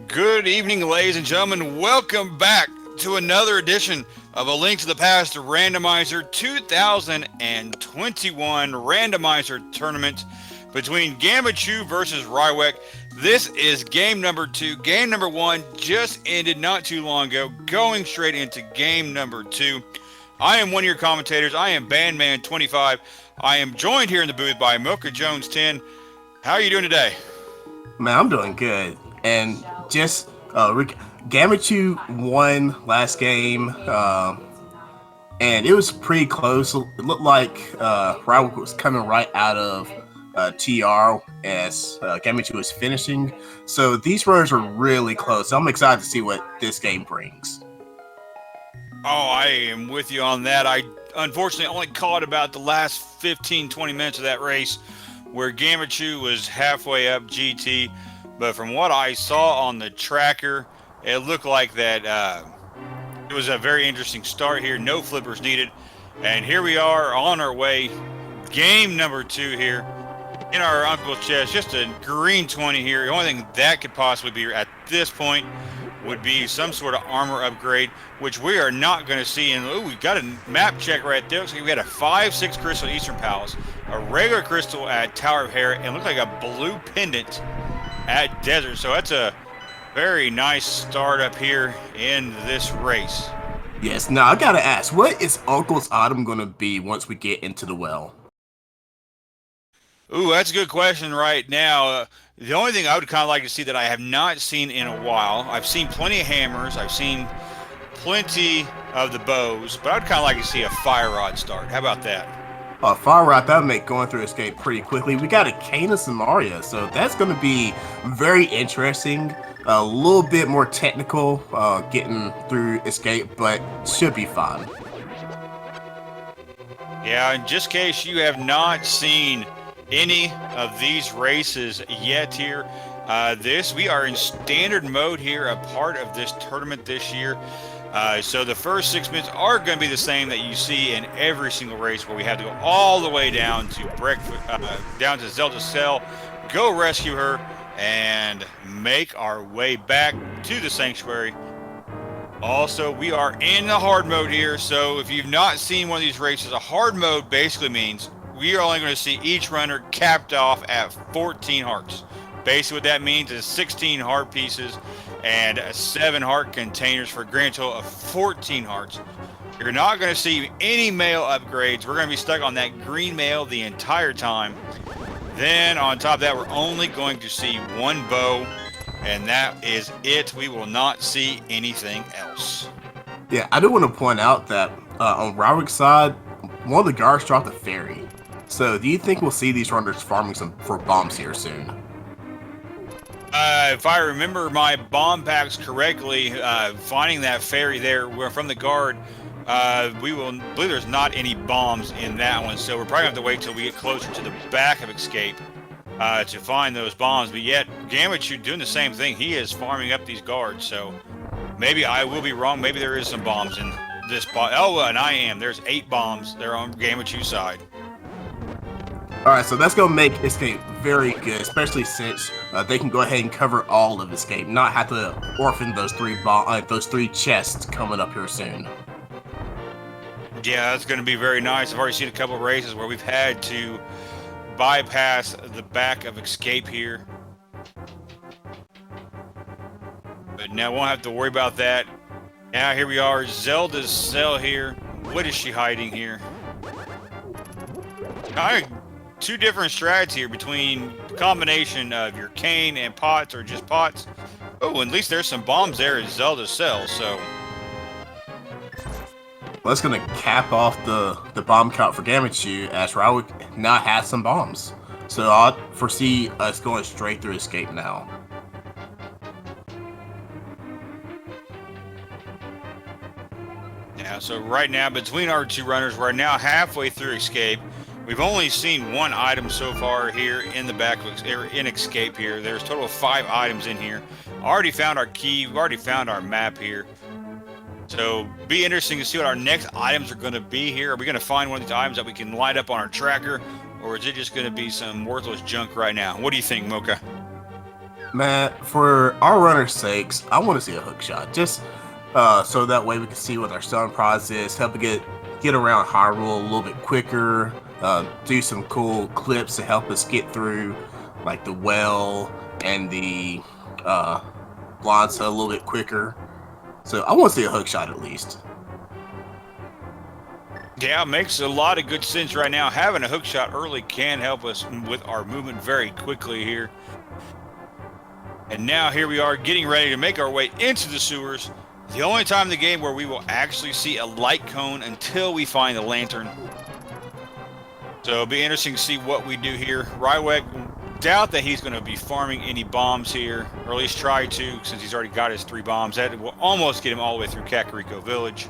Good evening, ladies and gentlemen. Welcome back to another edition of A Link to the Past Randomizer 2021 Randomizer Tournament between Gammachuu versus Rywek. This is game number 2. Game number 1 just ended not too long ago, going straight into game number 2. I am one of your commentators. I am Bandman25. I am joined here in the booth by Mocha Jones 10. How are you doing today? Man, I'm doing good. And just Gammachuu won last game, and it was pretty close. It looked like Rywek was coming right out of TR as Gammachuu was finishing. So these runners are really close. I'm excited to see what this game brings. Oh, I am with you on that. I unfortunately only caught about the last 15-20 minutes of that race where Gammachuu was halfway up GT. But from what I saw on the tracker, it looked like that it was a very interesting start here. No flippers needed. And here we are on our way. Game number 2 here in our uncle's chest. Just a green 20 here. The only thing that could possibly be at this point would be some sort of armor upgrade, which we are not going to see. And we got a map check right there. Looks like we had a 5-6 crystal Eastern Palace, a regular crystal at Tower of Hera, and looked like a blue pendant at Desert. So that's a very nice start up here in this race. Yes, now I gotta ask, what is Uncle's item gonna be once we get into the well? Ooh, that's a good question right now. The only thing I would kind of like to see that I have not seen in a while, I've seen plenty of hammers, I've seen plenty of the bows, but I'd kind of like to see a fire rod start. How about that? Fire Rod, that would make going through escape pretty quickly. We got a Canis and Maria, so that's going to be very interesting. A little bit more technical getting through escape, but should be fun. Yeah, in just case you have not seen any of these races yet here, we are in standard mode here, a part of this tournament this year. So the first 6 minutes are going to be the same that you see in every single race, where we have to go all the way down to down to Zelda's cell, go rescue her, and make our way back to the sanctuary. Also, we are in the hard mode here, so if you've not seen one of these races, a hard mode basically means we are only going to see each runner capped off at 14 hearts. Basically what that means is 16 heart pieces and 7 heart containers for a grand total of 14 hearts. You're not going to see any mail upgrades. We're going to be stuck on that green mail the entire time. Then on top of that, we're only going to see one bow, and that is it. We will not see anything else. Yeah, I do want to point out that on Rywek's side, one of the guards dropped a fairy. So do you think we'll see these runners farming some for bombs here soon? If I remember my bomb packs correctly, finding that fairy there from the guard, we will believe there's not any bombs in that one, so we're probably going to have to wait till we get closer to the back of escape to find those bombs. But yet, Gammachuu doing the same thing. He is farming up these guards, so maybe I will be wrong. Maybe there is some bombs in this spot. Oh, and I am. There's 8 bombs. They're on Gammachuu's side. Alright, so that's going to make escape very good, especially since they can go ahead and cover all of escape, not have to orphan those 3 chests coming up here soon. Yeah, that's going to be very nice. I've already seen a couple of races where we've had to bypass the back of escape here. But now we won't have to worry about that. Now here we are, Zelda's cell here. What is she hiding here? Kind of 2 different strats here between the combination of your cane and pots, or just pots. Oh, at least there's some bombs there at Zelda's cell, so. Well, that's going to cap off the bomb count for Gammachuu, as Rywek now has some bombs. So I foresee us going straight through escape now. Yeah, so right now, between our 2 runners, we're now halfway through escape. We've only seen 1 item so far here in the back of in escape here. There's a total of 5 items in here. Already found our key. We've already found our map here. So be interesting to see what our next items are going to be here. Are we going to find one of these items that we can light up on our tracker, or is it just going to be some worthless junk right now? What do you think, Mocha? Man, for our runners' sakes, I want to see a hook shot. Just so that way we can see what our starting prize is, help it get around Hyrule a little bit quicker, do some cool clips to help us get through like the well and the uh, Blanza a little bit quicker. So I want to see a hook shot at least. Yeah, it makes a lot of good sense right now. Having a hook shot early can help us with our movement very quickly here. And now here we are getting ready to make our way into the sewers. The only time in the game where we will actually see a light cone until we find the lantern. So it'll be interesting to see what we do here. Rywek, doubt that he's going to be farming any bombs here, or at least try to, since he's already got his 3 bombs. That will almost get him all the way through Kakariko Village.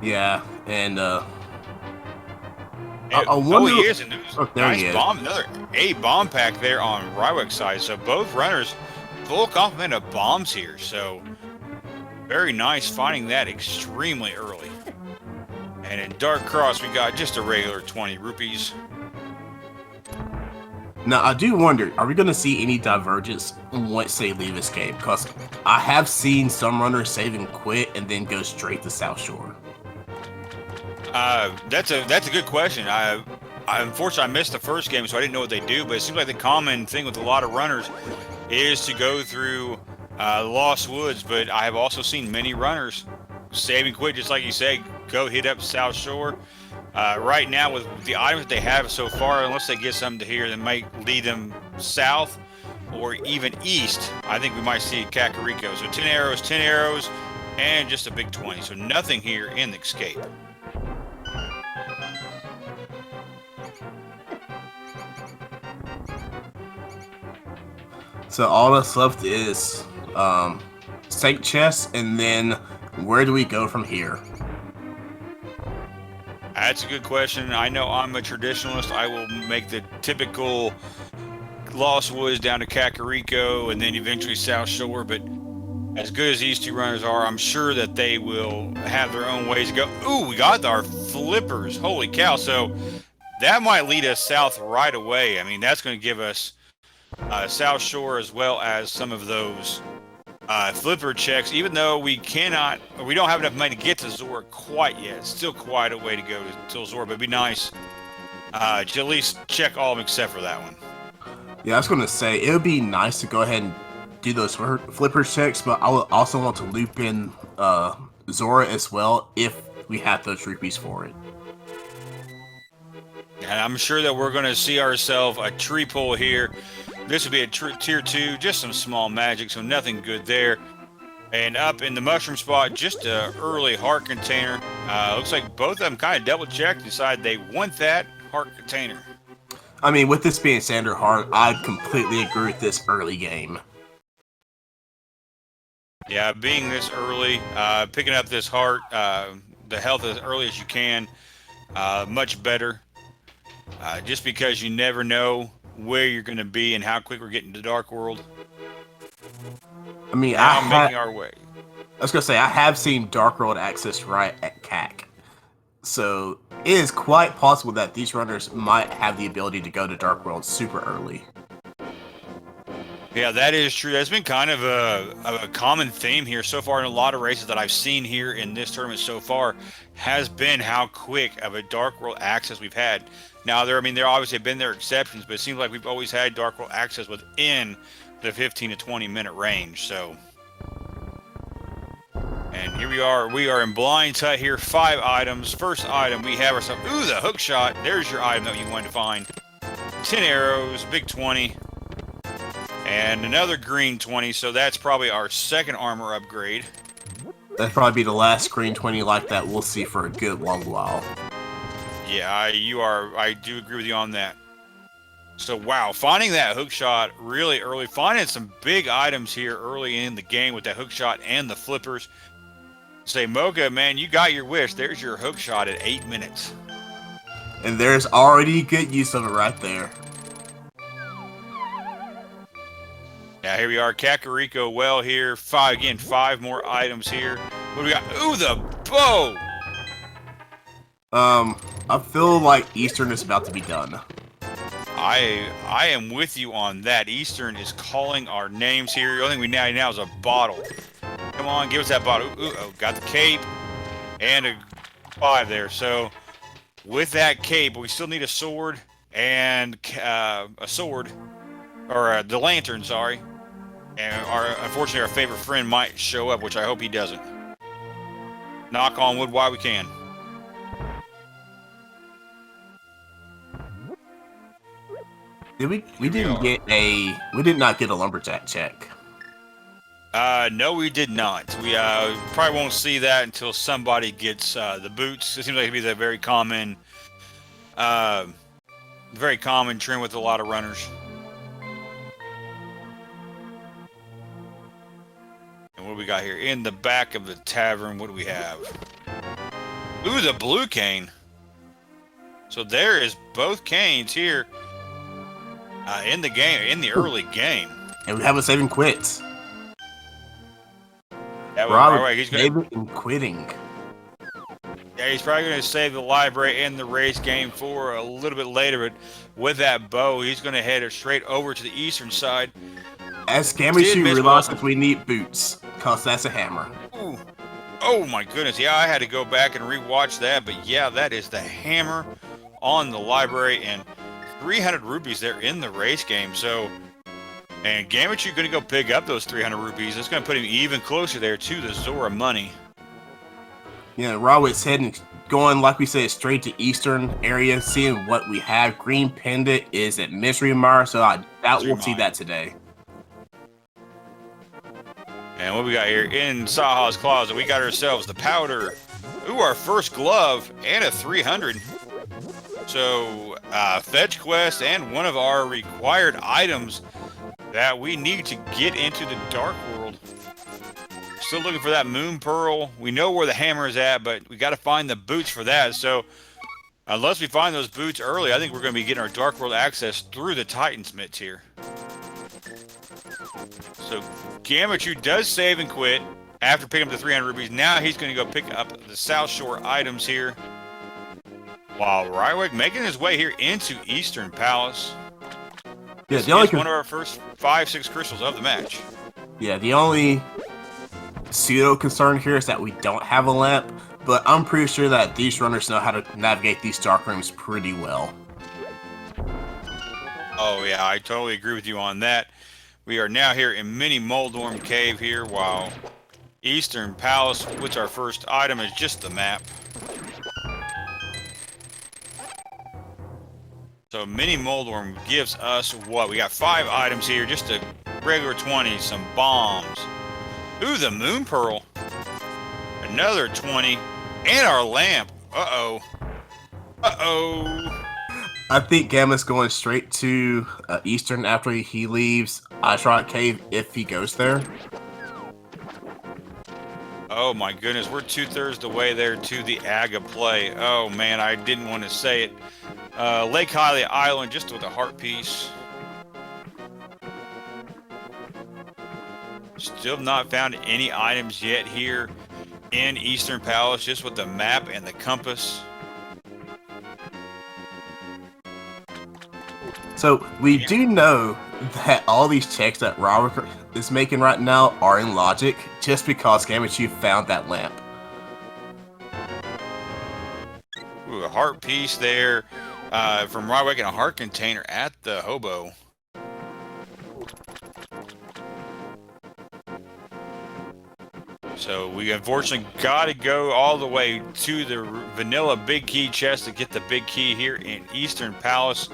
Yeah, and I Oh, wonder. he is. Nice bomb. Is. Another A bomb pack there on Rywek's side. So both runners, full complement of bombs here. So very nice finding that extremely early. And in Dark Cross, we got just a regular 20 rupees. Now, I do wonder, are we going to see any divergence once they leave Escape? Because I have seen some runners save and quit and then go straight to South Shore. That's a good question. Unfortunately, I missed the first game, so I didn't know what they do. But it seems like the common thing with a lot of runners is to go through Lost Woods. But I have also seen many runners save and quit, just like you say, go hit up South Shore. Right now, with the items that they have so far, unless they get something to here that might lead them south or even east, I think we might see Kakariko. So 10 arrows, and just a big 20. So nothing here in the Escape. So all that's left is Sank Chest, and then where do we go from here? That's a good question. I know I'm a traditionalist. I will make the typical Lost Woods down to Kakariko and then eventually South Shore. But as good as these 2 runners are, I'm sure that they will have their own ways to go. Ooh, we got our flippers. Holy cow. So that might lead us south right away. I mean, that's going to give us South Shore as well as some of those flipper checks, even though we don't have enough money to get to Zora quite yet. It's still quite a way to go to Zora, but it'd be nice to at least check all of them except for that one. Yeah, I was going to say, it would be nice to go ahead and do those flipper checks, but I would also want to loop in Zora as well if we have those rupees for it. And I'm sure that we're going to see ourselves a tree pull here. This would be a tier 2, just some small magic, so nothing good there. And up in the mushroom spot, just an early heart container. Looks like both of them kind of double checked, decided they want that heart container. I mean, with this being standard heart, I completely agree with this early game. Yeah, being this early, picking up this heart, the health as early as you can, much better. Just because you never know where you're going to be and how quick we're getting to Dark World. I mean, I'm making our way. I was going to say, I have seen Dark World access right at CAC. So it is quite possible that these runners might have the ability to go to Dark World super early. Yeah, that is true. That's been kind of a common theme here so far in a lot of races that I've seen here in this tournament so far, has been how quick of a Dark World access we've had. Now, there obviously have been their exceptions, but it seems like we've always had Dark World access within the 15 to 20 minute range. So, and here we are in Blind Hut here, 5 items. First item, we have ourselves, ooh, the hook shot. There's your item that you wanted to find. 10 arrows, big 20. And another green 20, so that's probably our second armor upgrade. That'd probably be the last green 20 like that we'll see for a good long while. Yeah, I do agree with you on that. So, wow, finding that hook shot really early, finding some big items here early in the game with that hook shot and the flippers. Say, Mocha, man, you got your wish. There's your hook shot at 8 minutes. And there's already good use of it right there. Now, here we are, Kakariko well here. 5 more items here. What do we got? Ooh, the bow! I feel like Eastern is about to be done. I am with you on that. Eastern is calling our names here. The only thing we need now is a bottle. Come on, give us that bottle. Ooh, oh, got the cape and a 5 there. So with that cape, we still need a sword and the lantern, sorry. And unfortunately, our favorite friend might show up, which I hope he doesn't. Knock on wood while we can. We did not get a lumberjack check. No, we did not. We probably won't see that until somebody gets the boots. It seems like it'd be the very common trend with a lot of runners. And what do we got here? In the back of the tavern, what do we have? Ooh, the blue cane. So there is both canes here in the game, in the early game. And we have a saving quits. Yeah, Robert, he's saving and quitting. Yeah, he's probably going to save the library and the race game for a little bit later, but with that bow, he's going to head straight over to the eastern side. As Gammachuu realizes we need boots, because that's a hammer. Ooh. Oh my goodness, yeah, I had to go back and rewatch that, but yeah, that is the hammer on the library, and 300 rupees there in the race game, so... And Gammachuu going to go pick up those 300 rupees. It's going to put him even closer there to the Zora money. Yeah, Rywek's going, like we said, straight to eastern area, seeing what we have. Green Pendant is at Mystery Mire, so I doubt we'll see that today. And what we got here in Saha's closet, we got ourselves the powder. Ooh, our first glove and a 300. So, fetch quest and one of our required items that we need to get into the Dark World. Still looking for that Moon Pearl. We know where the hammer is at, but we got to find the boots for that. So, unless we find those boots early, I think we're going to be getting our Dark World access through the Titan's Mitts here. So, Gammachuu does save and quit after picking up the 300 rupees. Now he's going to go pick up the South Shore items here. While Rywek making his way here into Eastern Palace. Yeah, the only one of our first 5-6 crystals of the match. Yeah, the only pseudo concern here is that we don't have a lamp, but I'm pretty sure that these runners know how to navigate these dark rooms pretty well. Oh yeah, I totally agree with you on that. We are now here in Mini Moldorm Cave here, while Eastern Palace, which our first item is just the map. So Mini Moldorm gives us what? We got 5 items here, just a regular 20, some bombs. Ooh, the Moon Pearl. Another 20, and our lamp. Uh-oh. Uh-oh. I think Gamma's going straight to Eastern after he leaves Ice Rock Cave, if he goes there. Oh my goodness, we're 2/3 the way there to the Aga play. Oh man, I didn't want to say it. Lake Hylia Island, just with a heart piece. Still not found any items yet here in Eastern Palace, just with the map and the compass. So we do know that all these checks that Rywek is making right now are in logic, just because Gammachuu found that lamp. Ooh, a heart piece there from Rywek and a heart container at the hobo. So we unfortunately got to go all the way to the vanilla big key chest to get the big key here in Eastern Palace.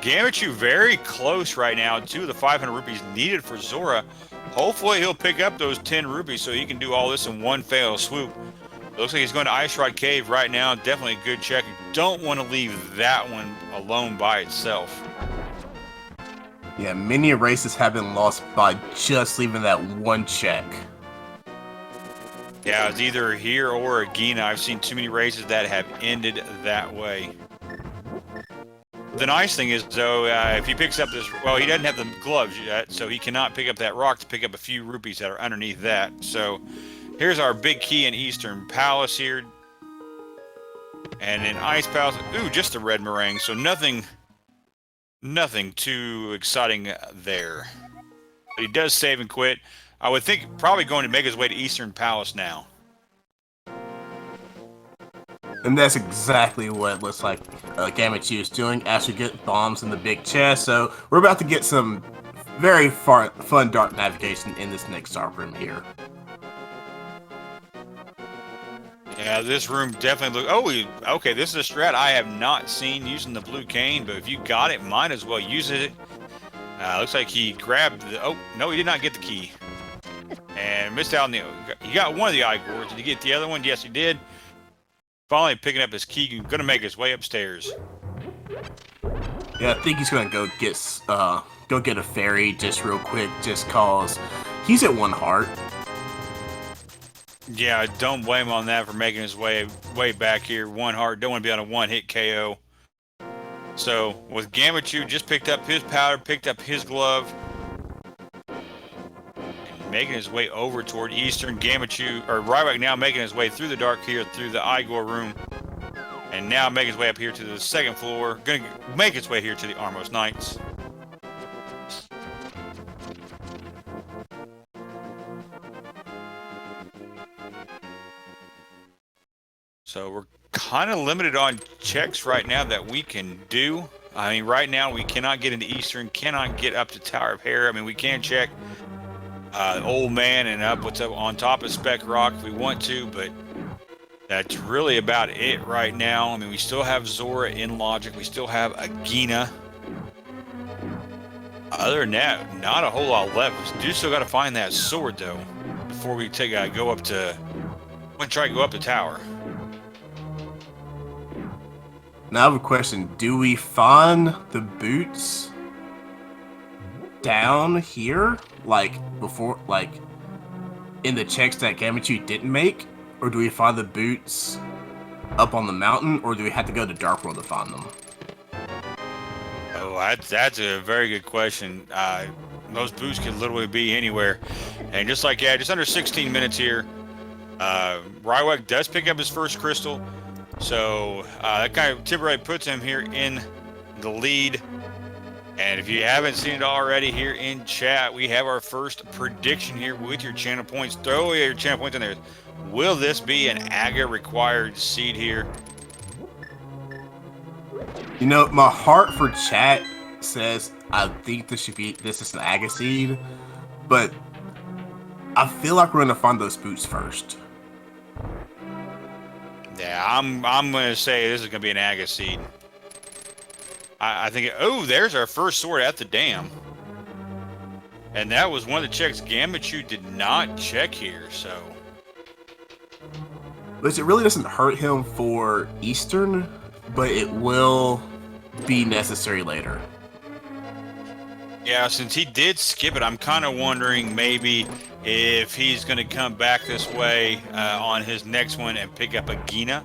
Gammachuu very close right now to the 500 rupees needed for Zora. Hopefully he'll pick up those 10 rupees so he can do all this in one fell swoop. Looks like he's going to Ice Rod Cave right now. Definitely a good check. Don't want to leave that one alone by itself. Yeah, many races have been lost by just leaving that one check. Yeah, it's either here or Agena. I've seen too many races that have ended that way. The nice thing is, though, if he picks up this... Well, he doesn't have the gloves yet, so he cannot pick up that rock to pick up a few rupees that are underneath that. So, here's our big key in Eastern Palace here. And in Ice Palace... Ooh, just a red meringue, so nothing Nothing too exciting there. But he does save and quit. I would think probably going to make his way to Eastern Palace now. And that's exactly what it looks like Gammachuu is doing as we get bombs in the big chest. So we're about to get some very fun dark navigation in this next dark room here. Yeah, this room definitely look. Oh, okay. This is a strat I have not seen using the blue cane, but if you got it, might as well use it. Looks like he grabbed the. Oh no, he did not get the key, and missed out on the. He got one of the Igors. Did he get the other one? Yes, he did. Finally picking up his key, gonna make his way upstairs. Yeah, I think he's gonna go get a fairy just real quick, just cause he's at 1 heart. Yeah, don't blame him on that for making his way back here. 1 heart, don't want to be on a 1-hit KO. So with Gammachuu, just picked up his powder, picked up his glove, and making his way over toward Eastern. Gammachuu, or Rywek now making his way through the dark here, through the Igor room, and now making his way up here to the 2nd floor. Gonna make his way here to the Armos Knights. So we're kind of limited on checks right now that we can do. I mean, right now we cannot get into Eastern, cannot get up to Tower of Hair. I mean, we can check Old Man and up what's up on top of Spec Rock if we want to, but that's really about it right now. I mean, we still have Zora in Logic. We still have Agina. Other than that, not a whole lot left. We do still got to find that sword, though, before we go up to... I'm going to try to go up the tower. Now I have a question. Do we find the boots down here? Like, before, like, in the checks that Gammachuu didn't make? Or do we find the boots up on the mountain? Or do we have to go to Dark World to find them? Oh, that's a very good question. Those boots could literally be anywhere. And just like, yeah, just under 16 minutes here, Rywek does pick up his first crystal. So that kind of temporarily puts him here in the lead. And if you haven't seen it already here in chat, we have our first prediction here with your channel points. Throw your channel points in there. Will this be an AGA required seed here? You know, my heart for chat says I think this is an AGA seed, but I feel like we're gonna find those boots first. Yeah, I'm gonna say this is gonna be an AGA seed. I think. Oh, there's our first sword at the dam, and that was one of the checks Gammachuu did not check here. So, which it really doesn't hurt him for Eastern, but it will be necessary later. Yeah, since he did skip it, I'm kind of wondering maybe if he's going to come back this way on his next one and pick up a Gina.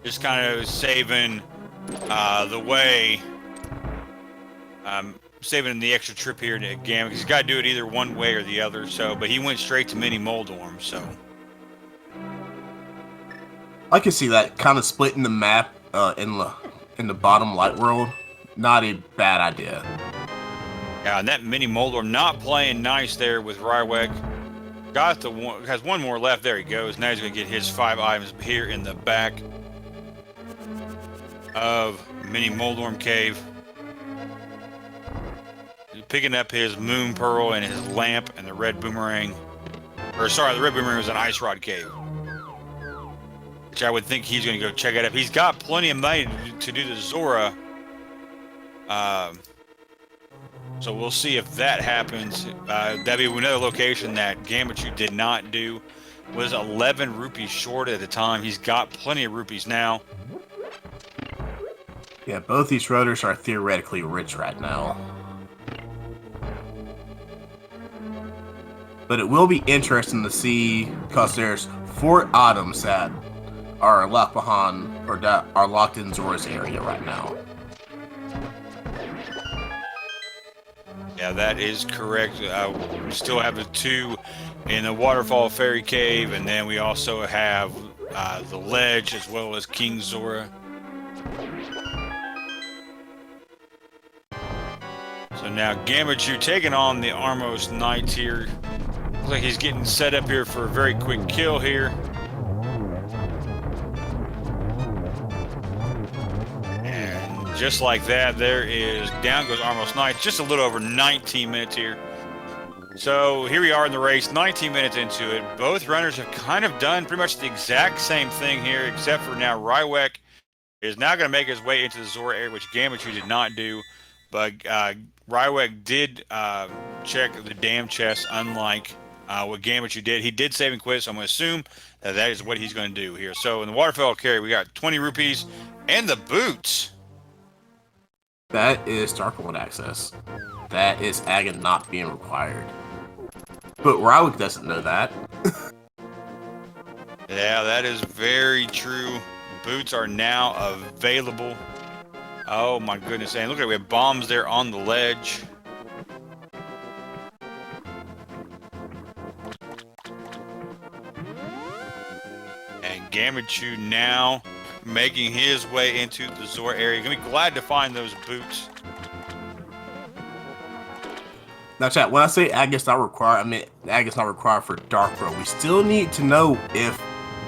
Just kind of saving the way, saving the extra trip here to Gamma, because he's got to do it either one way or the other. So, but he went straight to Mini Moldorm, so. I can see that kind of splitting the map in the bottom light world. Not a bad idea. Yeah, and that Mini Moldorm not playing nice there with Rywek. Got the one, has one more left. There he goes. Now he's going to get his 5 items here in the back of Mini Moldorm Cave. He's picking up his Moon Pearl and his lamp and the red boomerang. Or sorry, the red boomerang was an Ice Rod Cave, which I would think he's going to go check it out. He's got plenty of money to do the Zora. So we'll see if that happens. That'd be another location that Gammachuu did not do. Was 11 rupees short at the time. He's got plenty of rupees now. Yeah, both these rotors are theoretically rich right now. But it will be interesting to see, because there's 4 items that are locked behind, or that are locked in Zora's area right now. Yeah, that is correct. We still have the 2 in the Waterfall Fairy Cave, and then we also have the Ledge as well as King Zora. Now Gammachuu taking on the Armos Knights here. Looks like he's getting set up here for a very quick kill here. And just like that, there is down goes Armos Knights. Just a little over 19 minutes here. So here we are in the race, 19 minutes into it. Both runners have kind of done pretty much the exact same thing here, except for now Rywek is now going to make his way into the Zora area, which Gammachuu did not do. But Rywek did check the damn chest, unlike what Gammachuu did. He did save and quit, so I'm going to assume that that is what he's going to do here. So in the waterfall carry, we got 20 rupees and the boots. That is Dark World access. That is Agon not being required. But Rywek doesn't know that. Yeah, that is very true. Boots are now available. Oh my goodness. And look at it, we have bombs there on the ledge. And Gammachuu now making his way into the Zora area. Gonna be glad to find those boots. Now, chat, when I say Agon's not required, I mean Agon's not required for Dark World. We still need to know if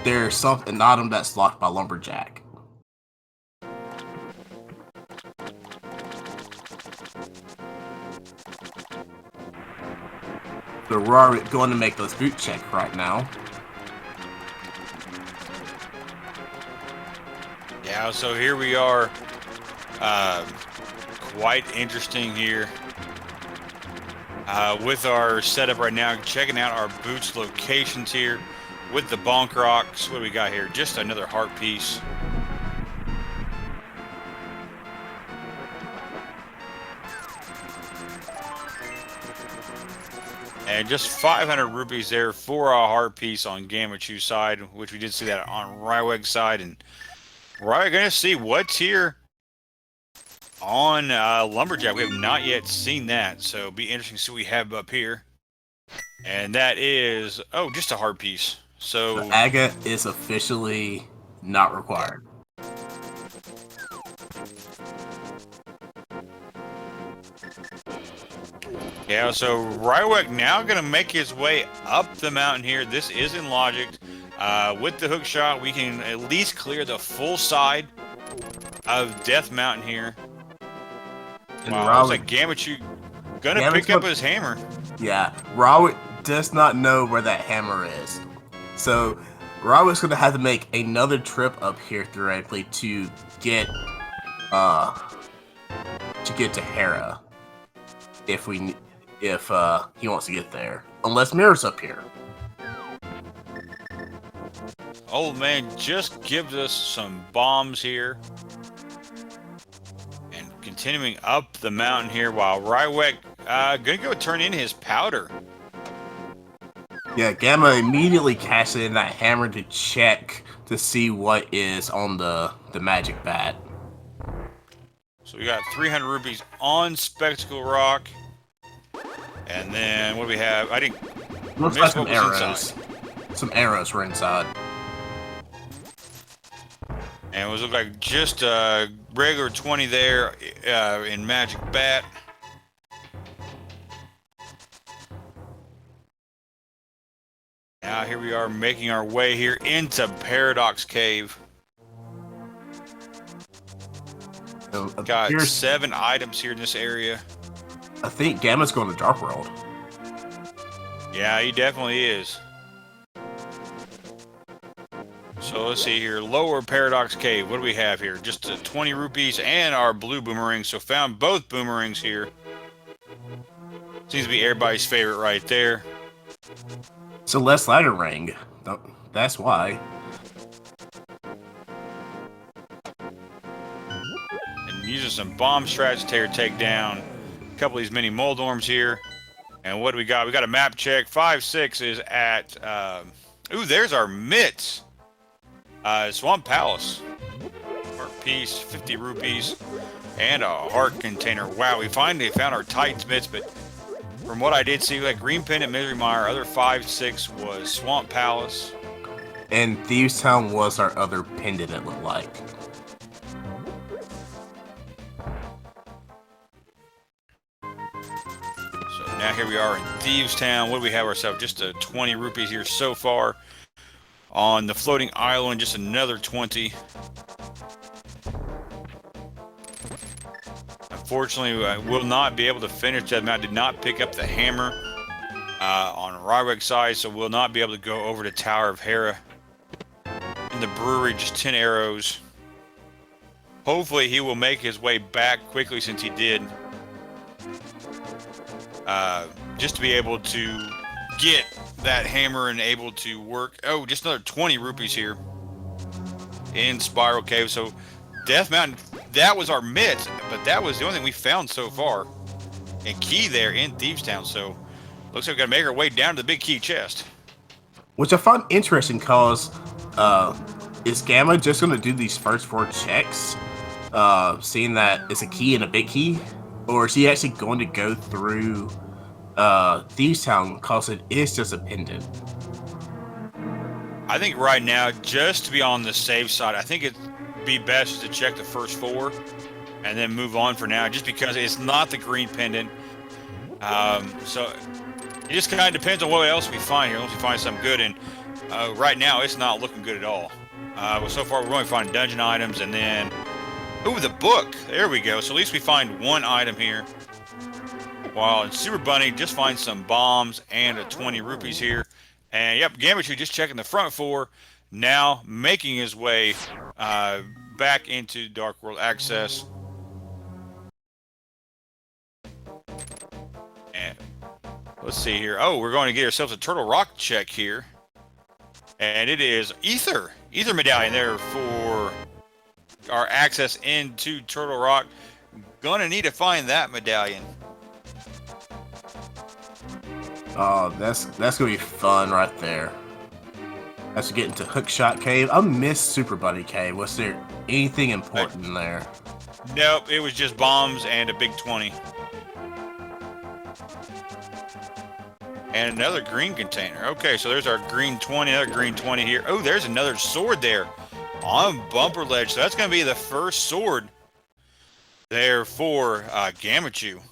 there's something an item that's locked by Lumberjack. So we're going to make those boot check right now. Yeah, so here we are. Quite interesting here. With our setup right now, checking out our boots locations here with the bonk rocks. What do we got here? Just another heart piece. And just 500 rupees there for a heart piece on Gammachuu side, which we did see that on Rywek's side. And we're going to see what's here on Lumberjack. We have not yet seen that, so it'll be interesting to see what we have up here. And that is, oh, just a heart piece. So Aga is officially not required. Yeah, so Rywek now going to make his way up the mountain here. This is in logic. With the hook shot, we can at least clear the full side of Death Mountain here. And wow, looks like Gammachuu gonna pick up his hammer. Yeah, Rywek does not know where that hammer is. So Rywek's gonna have to make another trip up here theoretically to get to Hera if he wants to get there. Unless Mirror's up here. Old man just gives us some bombs here. And continuing up the mountain here while Rywek gonna go turn in his powder. Yeah, Gamma immediately cashed in that hammer to check to see what is on the magic bat. So we got 300 rupees on Spectacle Rock. And then what do we have? I didn't looks miss like some what was arrows. inside. Some arrows were inside. And it was look like just a regular 20 there in Magic Bat. Now here we are making our way here into Paradox Cave. Got 7 items here in this area. I think Gamma's going to Dark World. Yeah, he definitely is. So let's see here. Lower Paradox Cave. What do we have here? Just 20 rupees and our blue boomerang. So found both boomerangs here. Seems to be everybody's favorite right there. It's a less ladder ring. That's why. And using some bomb strats to take down a couple of these mini Moldorms here. And what do we got? We got a map check. 5-6 is at... ooh, there's our mitts. Swamp Palace. Heart piece, 50 rupees. And a heart container. Wow, we finally found our Titan's mitts, but from what I did see, like Green Pin and Misery Mire, other 5-6 was Swamp Palace. And Thieves Town was our other pendant, it looked like. Now here we are in Thieves Town. What do we have ourselves? Just 20 rupees here so far. On the floating island, just another 20. Unfortunately, I will not be able to finish that. I did not pick up the hammer on Rywek's side, so we'll not be able to go over to Tower of Hera. In the brewery, just 10 arrows. Hopefully he will make his way back quickly since he did. Just to be able to get that hammer and able to work. Oh, just another 20 rupees here in Spiral Cave. So Death Mountain, that was our mitt, but that was the only thing we found so far. And key there in Thieves Town. So looks like we gotta make our way down to the big key chest. Which I find interesting because is Gamma just going to do these first 4 checks, seeing that it's a key and a big key? Or is he actually going to go through Thieves Town because it is just a pendant? I think right now, just to be on the safe side, I think it'd be best to check the first 4 and then move on for now, just because it's not the green pendant. So it just kind of depends on what else we find here. Once we find something good, and right now it's not looking good at all. Well, so far we're only finding dungeon items, and then ooh, the book. There we go. So at least we find 1 item here. While in Super Bunny, just find some bombs and a 20 rupees here. And yep, Gammachuu just checking the front 4. Now making his way back into Dark World Access. And let's see here. Oh, we're going to get ourselves a Turtle Rock check here. And it is Ether medallion there for our access into Turtle Rock. Gonna need to find that medallion. Oh, that's gonna be fun right there. As we get into Hookshot Cave, I miss Super Bunny Cave. Was there anything important in there? Nope, it was just bombs and a big 20. And another green container. Okay, so there's our green 20, another green 20 here. Oh, there's another sword there on Bumper Ledge. So that's going to be the first sword there for Gammachuu.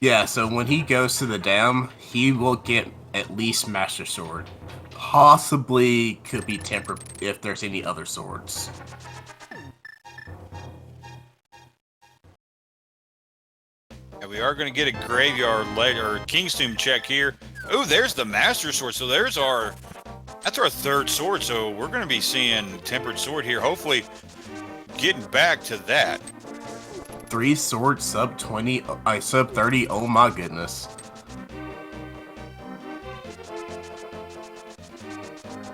Yeah, so when he goes to the dam, he will get at least Master Sword. Possibly could be tempered if there's any other swords. And we are going to get a graveyard or King's Tomb check here. Oh, there's the Master Sword. So that's our 3rd sword. So we're going to be seeing tempered sword here. Hopefully getting back to that. 3 swords, sub 20, sub 30. Oh my goodness.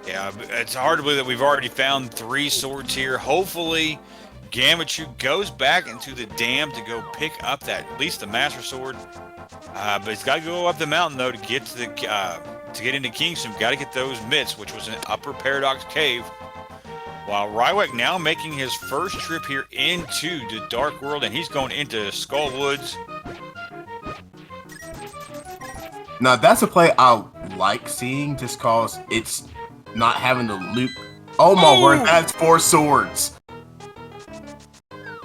Yeah, it's hard to believe that we've already found 3 swords here. Hopefully Gammachuu goes back into the dam to go pick up that, at least the Master Sword. But it's got to go up the mountain though to get to the to get into King's Tomb. Got to get those mitts, which was an Upper Paradox Cave. While Rywek now making his first trip here into the Dark World, and he's going into Skull Woods. Now that's a play I like seeing, just cause it's not having to loop. Oh my word, that's 4 swords.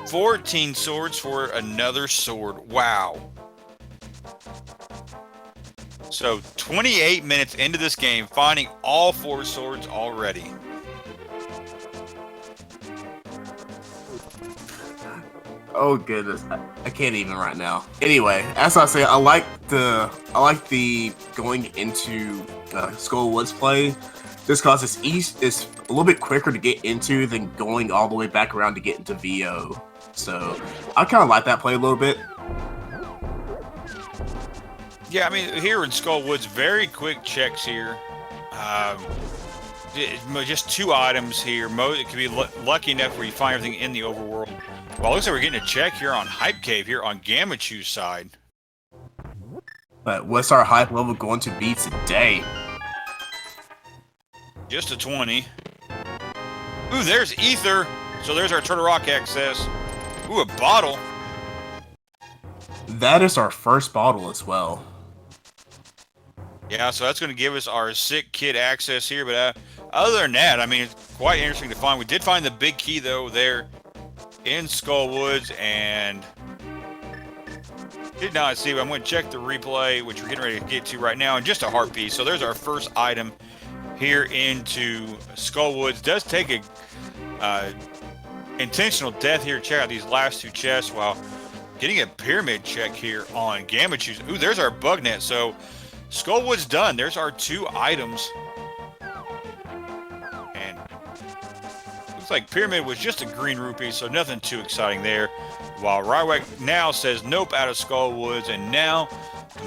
14 swords for another sword. Wow. So 28 minutes into this game, finding all 4 swords already. Oh goodness, I can't even right now. Anyway, as I say, I like the going into Skull Woods play, just cause it's a little bit quicker to get into than going all the way back around to get into VO. So I kind of like that play a little bit. Yeah, I mean, here in Skull Woods, very quick checks here. Just 2 items here. It could be lucky enough where you find everything in the overworld. Well, it looks like we're getting a check here on Hype Cave here on Gammachuu's side. But what's our hype level going to be today? Just a 20. Ooh, there's Ether. So there's our Turtle Rock access. Ooh, a bottle. That is our first bottle as well. Yeah, so that's going to give us our sick kid access here. But other than that, I mean, it's quite interesting to find. We did find the big key, though, there in Skull Woods. And Did not see, but I'm going to check the replay, which we're getting ready to get to right now, and just a heart piece. So there's our first item here into Skullwoods. Does take a intentional death here. Check out these last two chests while getting a pyramid check here on Gammachuu. Ooh, there's our bug net. So Skullwood's done. There's our 2 items. And looks like pyramid was just a green rupee, so nothing too exciting there. While Rywek now says nope out of Skullwoods, and now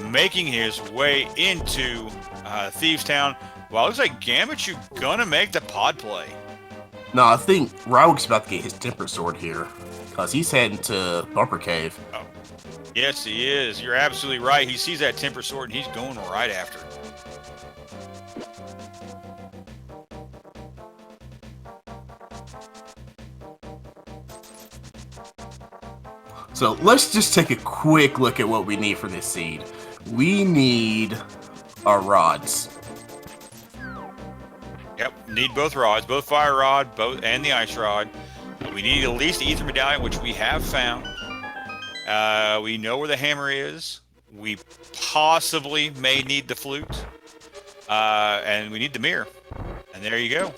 making his way into Thieves Town. Well, it looks like Gammachuu gonna make the pod play. No, I think Rywek's about to get his temper sword here, because he's heading to Bumper Cave. Oh, yes, he is. You're absolutely right. He sees that temper sword, and he's going right after it. So let's just take a quick look at what we need for this seed. We need our rods. Yep, need both rods, both fire rod, both and the ice rod. We need at least the ether medallion, which we have found. We know where the hammer is. We possibly may need the flute, and we need the mirror. And there you go.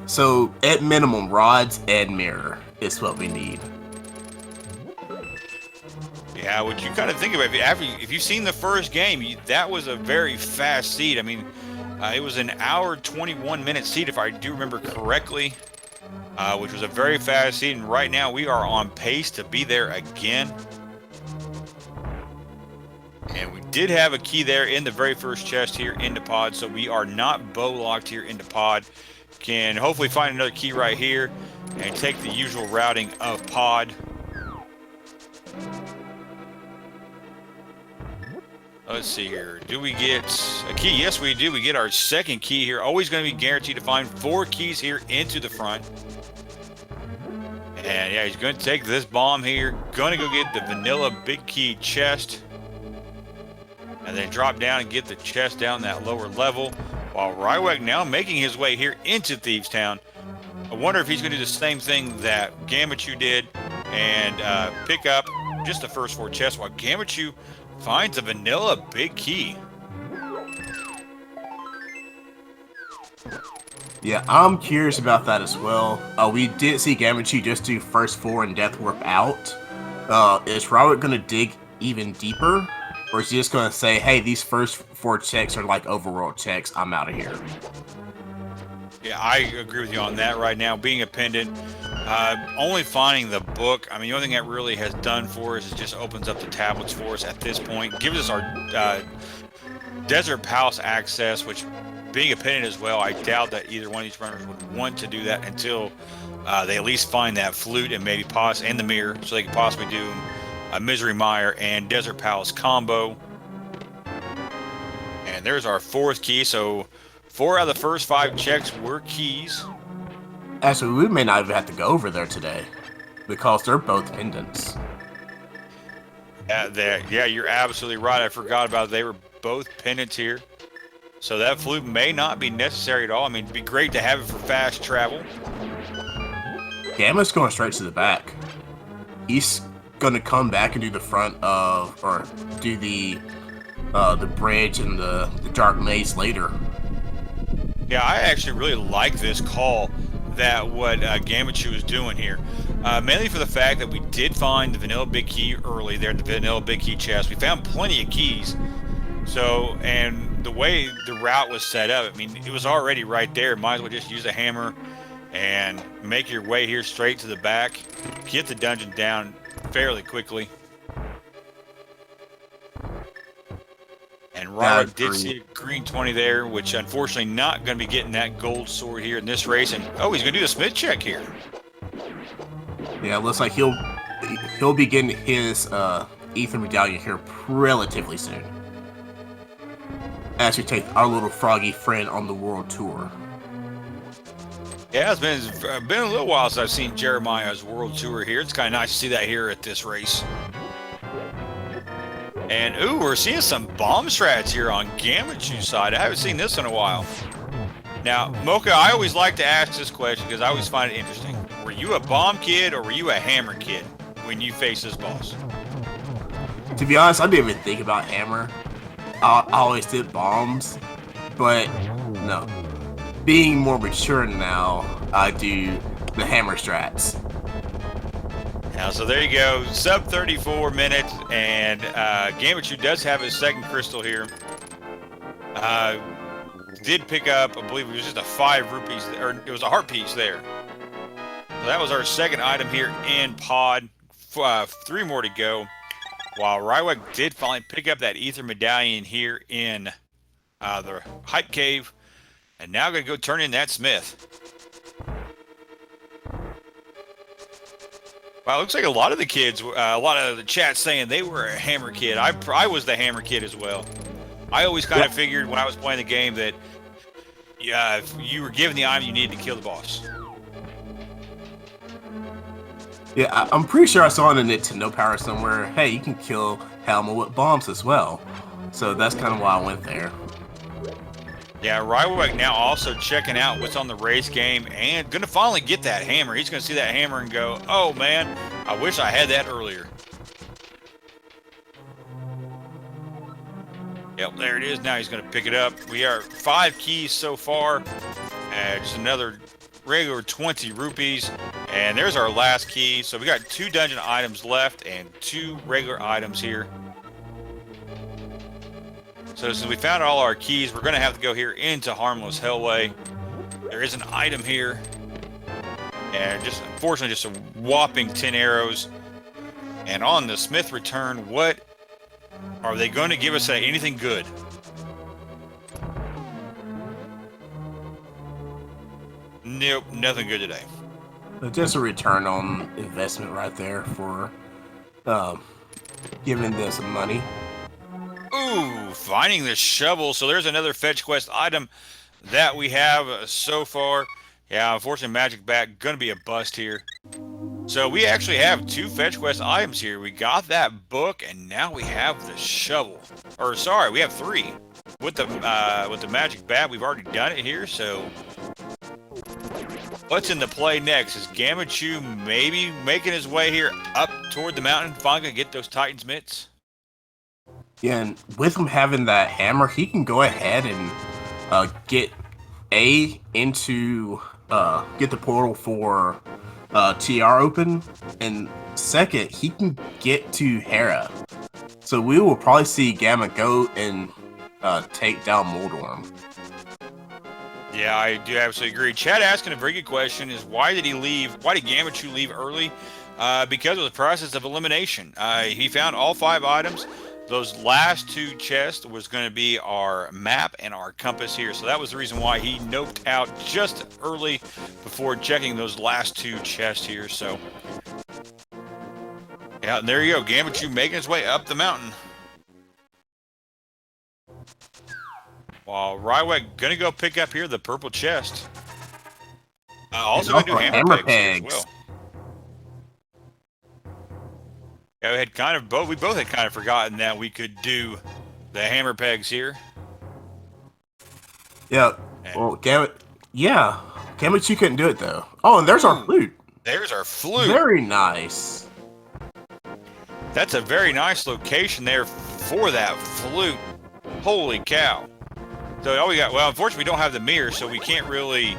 So at minimum, rods and mirror is what we need. Yeah, what you kind of think about if you've seen the first game, that was a very fast seed. I mean, it was an hour 21-minute seed, if I do remember correctly, which was a very fast seed. And right now we are on pace to be there again. And we did have a key there in the very first chest here into pod, so we are not bow locked here into pod. Can hopefully find another key right here and take the usual routing of pod. Let's see here. Do we get a key? Yes, we do. We get our second key here. Always going to be guaranteed to find 4 keys here into the front. And yeah, he's going to take this bomb here. Going to go get the vanilla big key chest. And then drop down and get the chest down that lower level. While Rywek now making his way here into Thieves Town. I wonder if he's going to do the same thing that Gammachuu did and pick up just the first 4 chests, while Gammachuu finds a vanilla big key. Yeah, I'm curious about that as well. We did see Gammachuu just do first 4 and Death Warp out. Is Rywek going to dig even deeper? Or is he just going to say, hey, these first 4 checks are like overworld checks, I'm out of here? Yeah, I agree with you on that right now. Being a pendant, only finding the book, I mean, the only thing that really has done for us is just opens up the tablets for us at this point. Gives us our Desert Palace access, which being a pendant as well, I doubt that either one of these runners would want to do that until they at least find that flute and maybe and the mirror, so they can possibly do a Misery Mire and Desert Palace combo. And there's our 4th key, so 4 out of the first 5 checks were keys. Actually, we may not even have to go over there today, because they're both pendants. Yeah, you're absolutely right. I forgot about it. They were both pendants here. So that flute may not be necessary at all. I mean, it'd be great to have it for fast travel. Gamma's going straight to the back. He's going to come back and do the front of, or do the bridge and the dark maze later. Yeah, I actually really like this call that what Gammachuu is doing here. Mainly for the fact that we did find the vanilla big key early there, the vanilla big key chest. We found plenty of keys. So, and the way the route was set up, I mean, it was already right there. Might as well just use a hammer and make your way here straight to the back. Get the dungeon down fairly quickly. And Rywek did see a green 20 there, which unfortunately not going to be getting that gold sword here in this race. And oh, he's going to do the Smith check here. Yeah, it looks like he'll be getting his ether medallion here relatively soon, as we take our little froggy friend on the world tour. Yeah, it's been a little while since I've seen Jeremiah's world tour here. It's kind of nice to see that here at this race. And, ooh, we're seeing some bomb strats here on Gammachuu's side. I haven't seen this in a while. Now, Mocha, I always like to ask this question because I always find it interesting. Were you a bomb kid or were you a hammer kid when you faced this boss? To be honest, I didn't even think about hammer. I always did bombs, but no. Being more mature now, I do the hammer strats. Now, so there you go, sub 34 minutes, and Gammachuu does have his second crystal here. Did pick up, I believe it was just a 5 rupees, or it was a heart piece there. So that was our second item here in pod. 3 more to go. While Rywek did finally pick up that ether medallion here in the hype cave, and now going to go turn in that smith. Wow, looks like a lot of the kids, a lot of the chat saying they were a hammer kid. I was the hammer kid as well. I always kind of figured when I was playing the game that if you were given the item, you needed to kill the boss. Yeah, I'm pretty sure I saw on the Nintendo Power somewhere, hey, you can kill Helma with bombs as well. So that's kind of why I went there. Yeah, Rywek now also checking out what's on the race game and going to finally get that hammer. He's going to see that hammer and go, oh man, I wish I had that earlier. Yep, there it is. Now he's going to pick it up. We are 5 keys so far. Just another regular 20 rupees. And there's our last key. So we got 2 dungeon items left and 2 regular items here. So since we found all our keys, we're going to have to go here into Harmless Hellway. There is an item here. And just unfortunately just a whopping 10 arrows. And on the Smith return, what are they going to give us anything good? Nope, nothing good today. Just a return on investment right there for giving them some money. Ooh, finding the shovel. So there's another fetch quest item that we have so far. Yeah, unfortunately, Magic Bat going to be a bust here. So we actually have 2 fetch quest items here. We got that book, and now we have the shovel. Or sorry, we have 3 with the Magic Bat. We've already done it here. So what's in the play next? Is Gammachuu maybe making his way here up toward the mountain, finally gonna get those Titan's mitts? Yeah, and with him having that hammer, he can go ahead and get into get the portal for TR open, and second, he can get to Hera. So we will probably see Gamma go and take down Moldorm. Yeah, I do absolutely agree. Chad asking a very good question is why did he leave? Why did Gammachuu leave early? Because of the process of elimination. He found all 5 items. Those last 2 chests was going to be our map and our compass here. So that was the reason why he noped out just early before checking those last 2 chests here. So, yeah, and there you go. Gammachuu making his way up the mountain. While Rywek going to go pick up here the purple chest. Also going to do hammer pegs as well. Yeah, we had kind of both. We both had kind of forgotten that we could do the hammer pegs here. Yeah. Well, Gammachuu couldn't do it though. Oh, and there's our flute. There's our flute. Very nice. That's a very nice location there for that flute. Holy cow! So all we got. Well, unfortunately, we don't have the mirror, so we can't really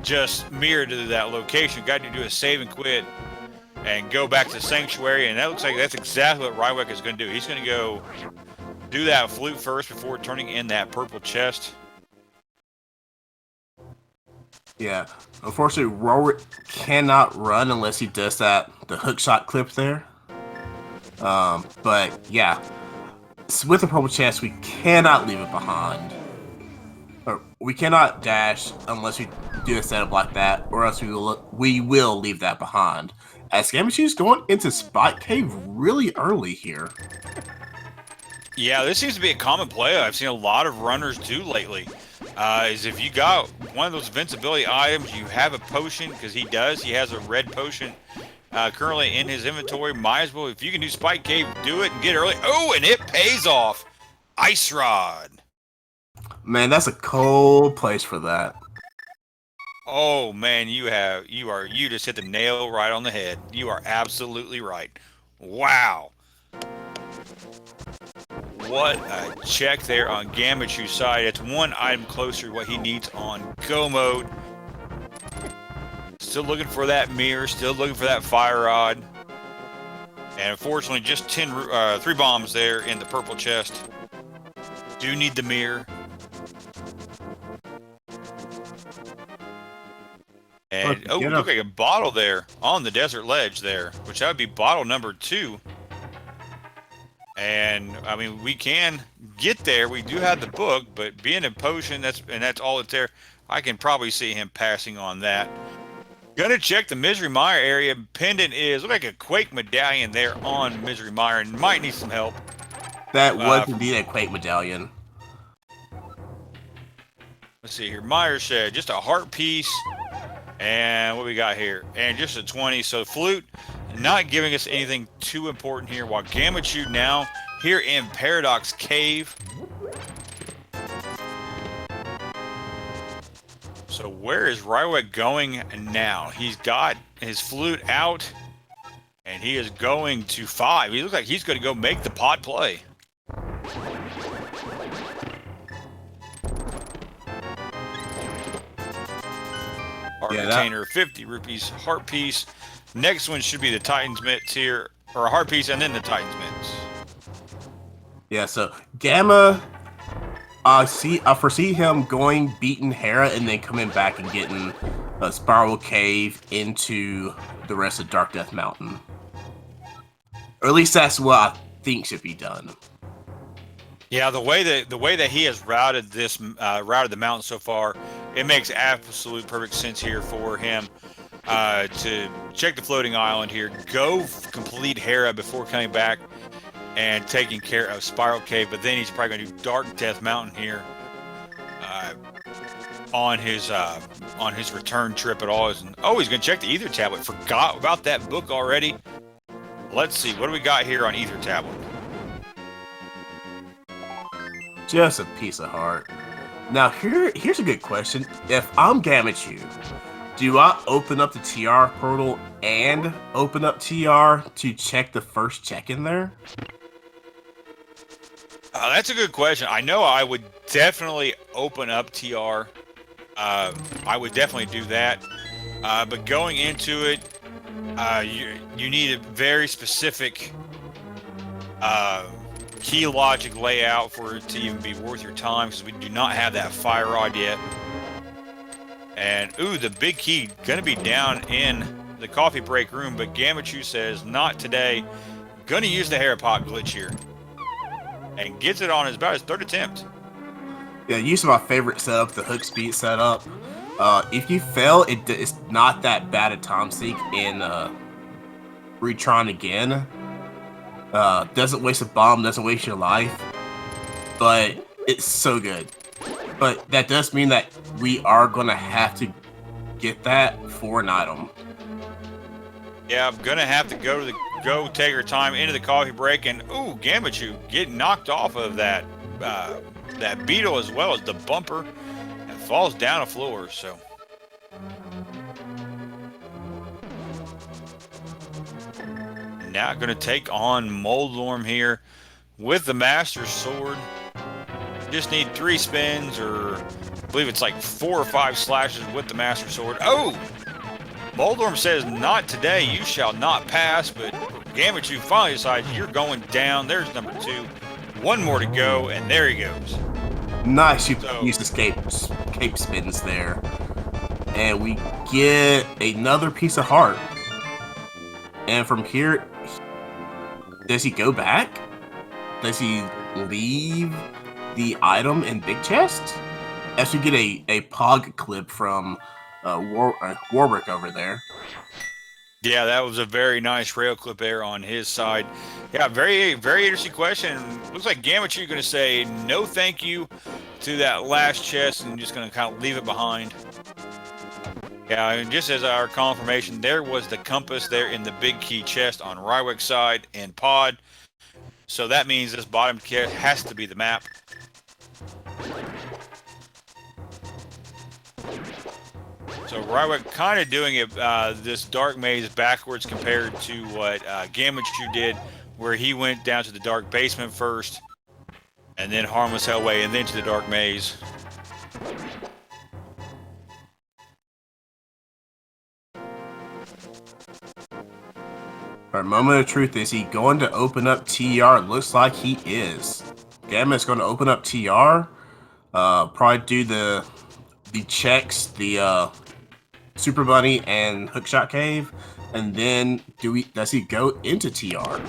just mirror to that location. We've got to do a save and quit. And go back to the sanctuary, and that looks like that's exactly what Rywek is going to do. He's going to go do that flute first before turning in that purple chest. Yeah, unfortunately, Rywek cannot run unless he does the hookshot clip there. But yeah, with the purple chest, we cannot leave it behind. Or we cannot dash unless we do a setup like that, or else we will leave that behind. As Gammachuu going into Spot Cave really early here. Yeah, this seems to be a common play I've seen a lot of runners do lately. Is if you got one of those invincibility items, you have a potion, because he does. He has a red potion currently in his inventory. Might as well, if you can do Spike Cave, do it and get early. Oh, and it pays off. Ice Rod. Man, that's a cold place for that. Oh man, you just hit the nail right on the head. You are absolutely right. Wow. What a check there on Gammachoo's side. It's one item closer to what he needs on go mode. Still looking for that mirror, still looking for that fire rod. And unfortunately, just 3 bombs there in the purple chest. Do need the mirror. And, oh, look like a bottle there on the desert ledge there, which that would be bottle number 2. And, I mean, we can get there. We do have the book, but being a potion, that's all that's there, I can probably see him passing on that. Gonna check the Misery Mire area. Pendant is, look like a Quake medallion there on Misery Mire, and might need some help. That was indeed a Quake medallion. Let's see here. Mire said just a heart piece. And what we got here? And just a 20. So Flute not giving us anything too important here. While Gammachuu now here in Paradox Cave. So where is Rywek going now? He's got his Flute out. And he is going to 5. He looks like he's going to go make the pod play. Heart container, 50 rupees, heart piece. Next one should be the Titan's Mitts here, or a heart piece and then the Titan's Mitts. Yeah, so Gamma, I foresee him going, beating Hera, and then coming back and getting a Spiral Cave into the rest of Dark Death Mountain. Or at least that's what I think should be done. Yeah, the way that he has routed the mountain so far, it makes absolute perfect sense here for him to check the floating island here, go complete Hera before coming back and taking care of Spiral Cave. But then he's probably going to do Dark Death Mountain here on his return trip at all. Oh, he's going to check the Ether Tablet. Forgot about that book already. Let's see, what do we got here on Ether Tablet? Just a piece of heart. Now, here's a good question. If I'm Gammachuu, do I open up the TR portal and open up TR to check the first check in there? That's a good question. I know I would definitely open up TR. I would definitely do that. But going into it, you need a very specific key logic layout for it to even be worth your time, because we do not have that fire rod yet. And ooh, the big key gonna be down in the coffee break room, but Gammachuu says not today. Gonna use the Hera pot glitch here, and gets it on about his 3rd attempt. Yeah, using my favorite setup, the hook speed setup. If you fail, it's not that bad a time sink in retrying again. Doesn't waste a bomb, doesn't waste your life, but it's so good. But that does mean that we are gonna have to get that for an item. Yeah, I'm gonna have to go take our time into the coffee break, and ooh, Gammachuu getting knocked off of that beetle as well as the bumper, and falls down the floor. So. Now going to take on Moldorm here with the Master Sword. Just need 3 spins, or I believe it's like 4 or 5 slashes with the Master Sword. Oh! Moldorm says, not today, you shall not pass, but Gammachuu finally decides you're going down. There's number 2. 1 more to go, and there he goes. Nice, you used escape spins there. And we get another piece of heart. And from here, does he go back? Does he leave the item in Big Chest? As we get a pog clip from Warwick over there. Yeah, that was a very nice rail clip there on his side. Yeah, very, very interesting question. Looks like Gammachuu going to say no thank you to that last chest and just going to kind of leave it behind. Yeah, and just as our confirmation, there was the compass there in the big key chest on Rywek's side and pod. So that means this bottom chest has to be the map. So Rywek kind of doing it this dark maze backwards compared to what Gammachuu did where he went down to the dark basement first, and then Harmless Hellway, and then to the dark maze. Our moment of truth, is he going to open up TR? Looks like he is. Gamma's going to open up TR. Probably do the checks, the Super Bunny and Hookshot Cave, and then does he go into TR?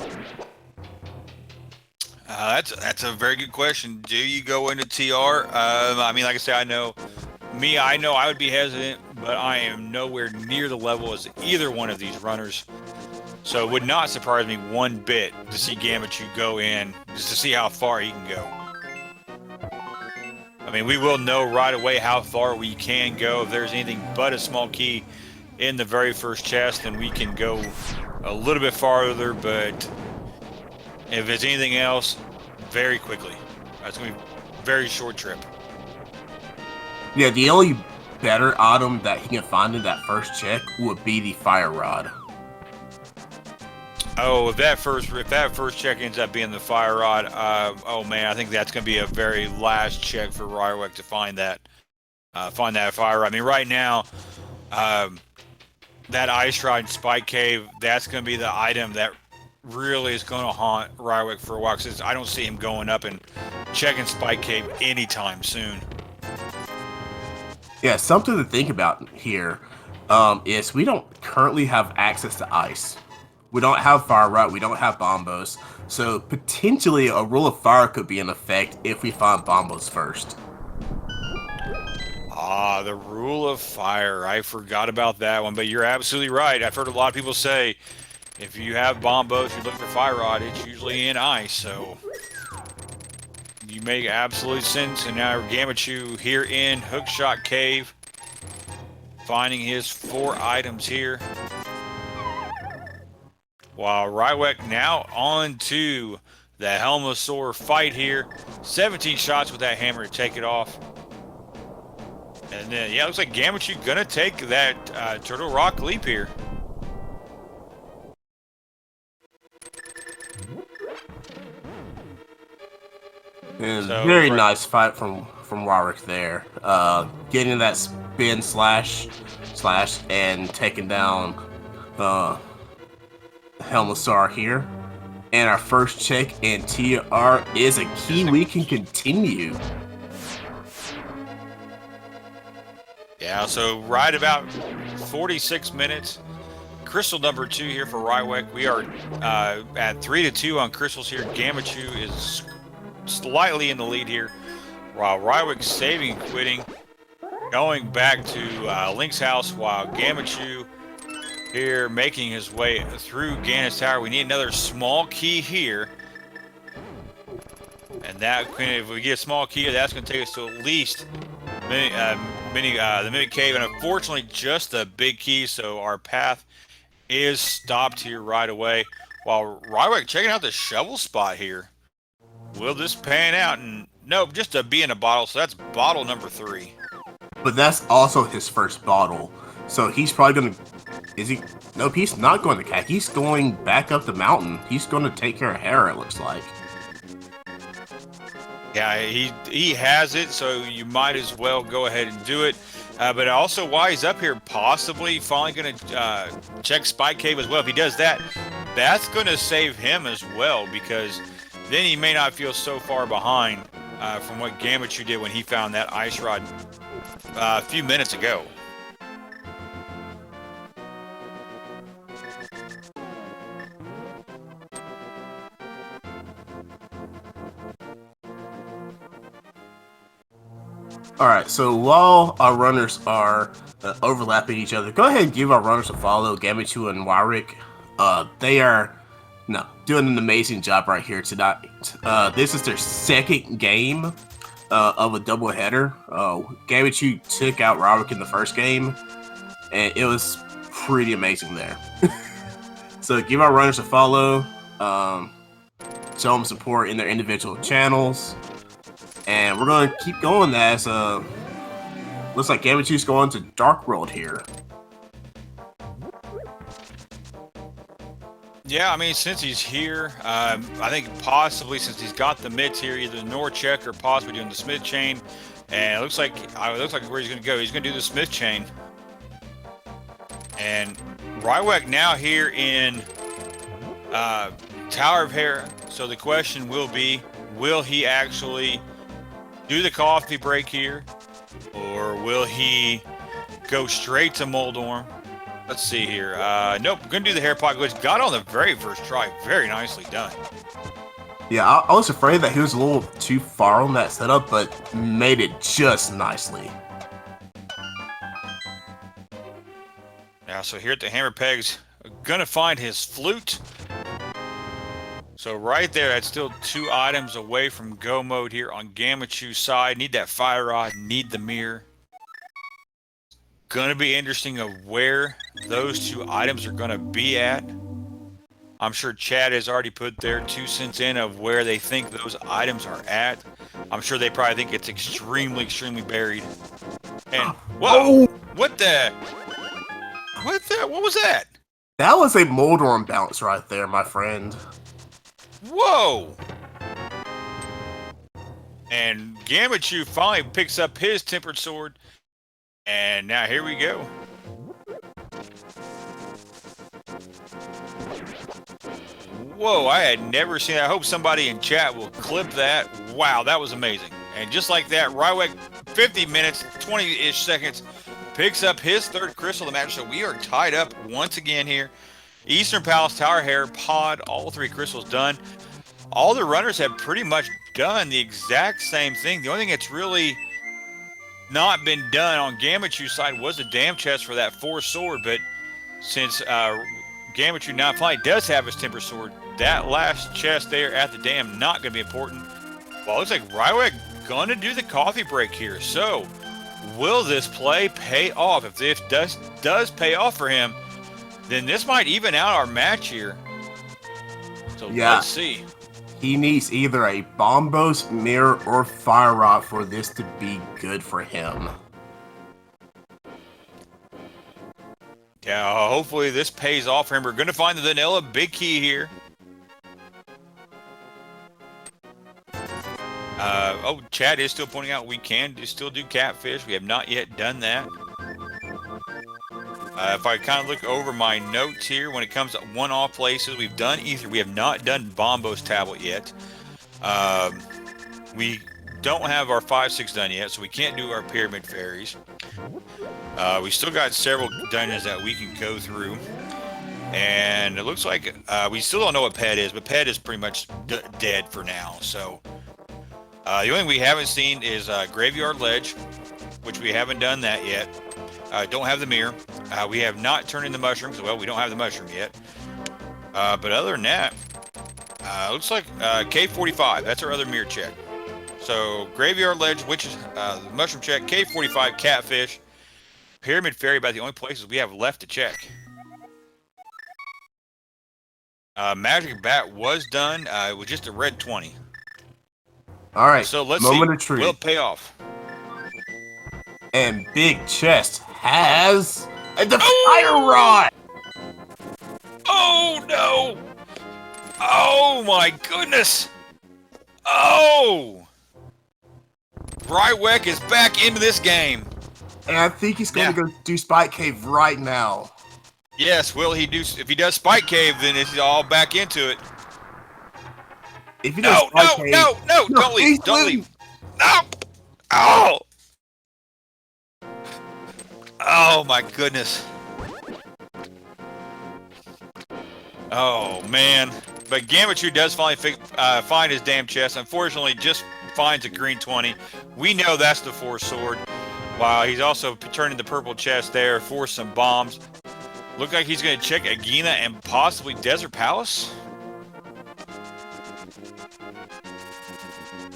That's a very good question. Do you go into TR? I mean, like I said, I know I would be hesitant, but I am nowhere near the level as either one of these runners. So it would not surprise me one bit to see Gammachuu go in, just to see how far he can go. I mean, we will know right away how far we can go. If there's anything but a small key in the very first chest, then we can go a little bit farther, but if it's anything else, very quickly. It's going to be a very short trip. Yeah, the only better item that he can find in that first check would be the fire rod. Oh, if that first check ends up being the fire rod, oh man, I think that's going to be a very last check for Rywek to find that fire rod. I mean, right now, that ice rod and spike cave, that's going to be the item that really is going to haunt Rywek for a while, because I don't see him going up and checking spike cave anytime soon. Yeah, something to think about here is we don't currently have access to ice. We don't have fire rod, we don't have bombos, so potentially a rule of fire could be in effect if we find bombos first. Ah, the rule of fire. I forgot about that one, but you're absolutely right. I've heard a lot of people say if you have bombos, you look for fire rod, it's usually in ice, so you make absolute sense. And now Gammachuu here in Hookshot Cave, finding his 4 items here. While Rywek now on to the Helmosaur fight here. 17 shots with that hammer to take it off. And then, yeah, looks like Gammachuu gonna take that Turtle Rock leap here. And very nice fight from Rywek there. Getting that spin slash and taking down Helmosaur here. And our first check in TR is a key we can continue. Yeah, so right about 46 minutes. Crystal number 2 here for Rywek. We are at 3-2 on crystals here. Gammachuu is slightly in the lead here, while Rywek saving and quitting, going back to Link's house, while Gammachuu here making his way through Gannis Tower. We need another small key here, and that, if we get a small key, that's going to take us to at least the Mimic Cave, and unfortunately just the big key, so our path is stopped here right away. While Rywek checking out the shovel spot here. Will this pan out? And nope, just a bee in a bottle, so that's bottle number 3. But that's also his first bottle, so he's probably going to... Is he? Nope, he's not going to CAC. He's going back up the mountain. He's going to take care of Hera, it looks like. Yeah, he has it, so you might as well go ahead and do it. But also, while he's up here, possibly finally going to check Spike Cave as well. If he does that, that's going to save him as well, because then he may not feel so far behind from what Gammachuu did when he found that ice rod a few minutes ago. Alright, so while our runners are overlapping each other, go ahead and give our runners a follow, Gammachuu and Rywek. They are doing an amazing job right here tonight. This is their second game of a doubleheader. Gammachuu took out Rywek in the first game, and it was pretty amazing there. So give our runners a follow, show them support in their individual channels. And we're going to keep going as, looks like Gammachuu's going to Dark World here. Yeah, I mean, since he's here, I think possibly since he's got the mitts here, either the Norcheck or possibly doing the Smith chain. And it looks like where he's going to go. He's going to do the Smith chain. And Rywek now here in Tower of Hera. So the question will be, will he actually do the coffee break here? Or will he go straight to Moldorm? Let's see here. Nope, going to do the hair pocket, which got on the very first try. Very nicely done. Yeah, I was afraid that he was a little too far on that setup, but made it just nicely. Now, so here at the Hammer Pegs, gonna find his flute. So right there, that's still 2 items away from go mode here on Gammachoo's side. Need that fire rod, need the mirror. Gonna be interesting of where those 2 items are gonna be at. I'm sure Chad has already put their 2 cents in of where they think those items are at. I'm sure they probably think it's extremely, extremely buried. And whoa, what the? What was that? That was a Moldorm bounce right there, my friend. Whoa! And Gammachuu finally picks up his tempered sword. And now here we go. Whoa, I had never seen that. I hope somebody in chat will clip that. Wow, that was amazing. And just like that, Rywek, 50 minutes, 20-ish seconds, picks up his 3rd crystal of the match. So we are tied up once again here. Eastern Palace, Tower Hair, Pod, all 3 crystals done. All the runners have pretty much done the exact same thing. The only thing that's really not been done on Gammachoo's side was the dam chest for that 4 sword, but since Gammachuu now finally does have his temper sword, that last chest there at the dam not going to be important. Well, it looks like Rywek going to do the coffee break here. So, will this play pay off? If this does pay off for him, then this might even out our match here. So let's see. He needs either a Bombos, Mirror, or Fire Rod for this to be good for him. Yeah, hopefully this pays off for him. We're going to find the vanilla big key here. Chad is still pointing out we can still do catfish. We have not yet done that. If I kind of look over my notes here, when it comes to one-off places, we've done Ether. We have not done Bombo's tablet yet. We don't have our 5-6 done yet, so we can't do our Pyramid Fairies. We still got several dungeons that we can go through. And it looks like we still don't know what Pet is, but Pet is pretty much dead for now. So the only thing we haven't seen is Graveyard Ledge, which we haven't done that yet. Don't have the mirror. We have not turned in the mushrooms. Well, we don't have the mushroom yet. But other than that, looks like K45. That's our other mirror check. So Graveyard Ledge, which is the mushroom check, K45, Catfish, Pyramid Fairy, about the only places we have left to check. Magic Bat was done. It was just a red 20. All right. So let's Moment see. Of truth. Will it pay off? And Big Chest has the Fire Rod. Oh no! Oh my goodness! Oh! Rywek is back into this game. And I think he's going to go do Spike Cave right now. Yes, will he do? If he does Spike Cave, then it's all back into it. If he does No! Cave, Don't leave! Don't leave! No! Oh! Oh my goodness! Oh man! But Gammachuu does finally find his damn chest. Unfortunately, just finds a green 20. We know that's the 4 sword. Wow, he's also turning the purple chest there for some bombs. Look like he's going to check Agena and possibly Desert Palace.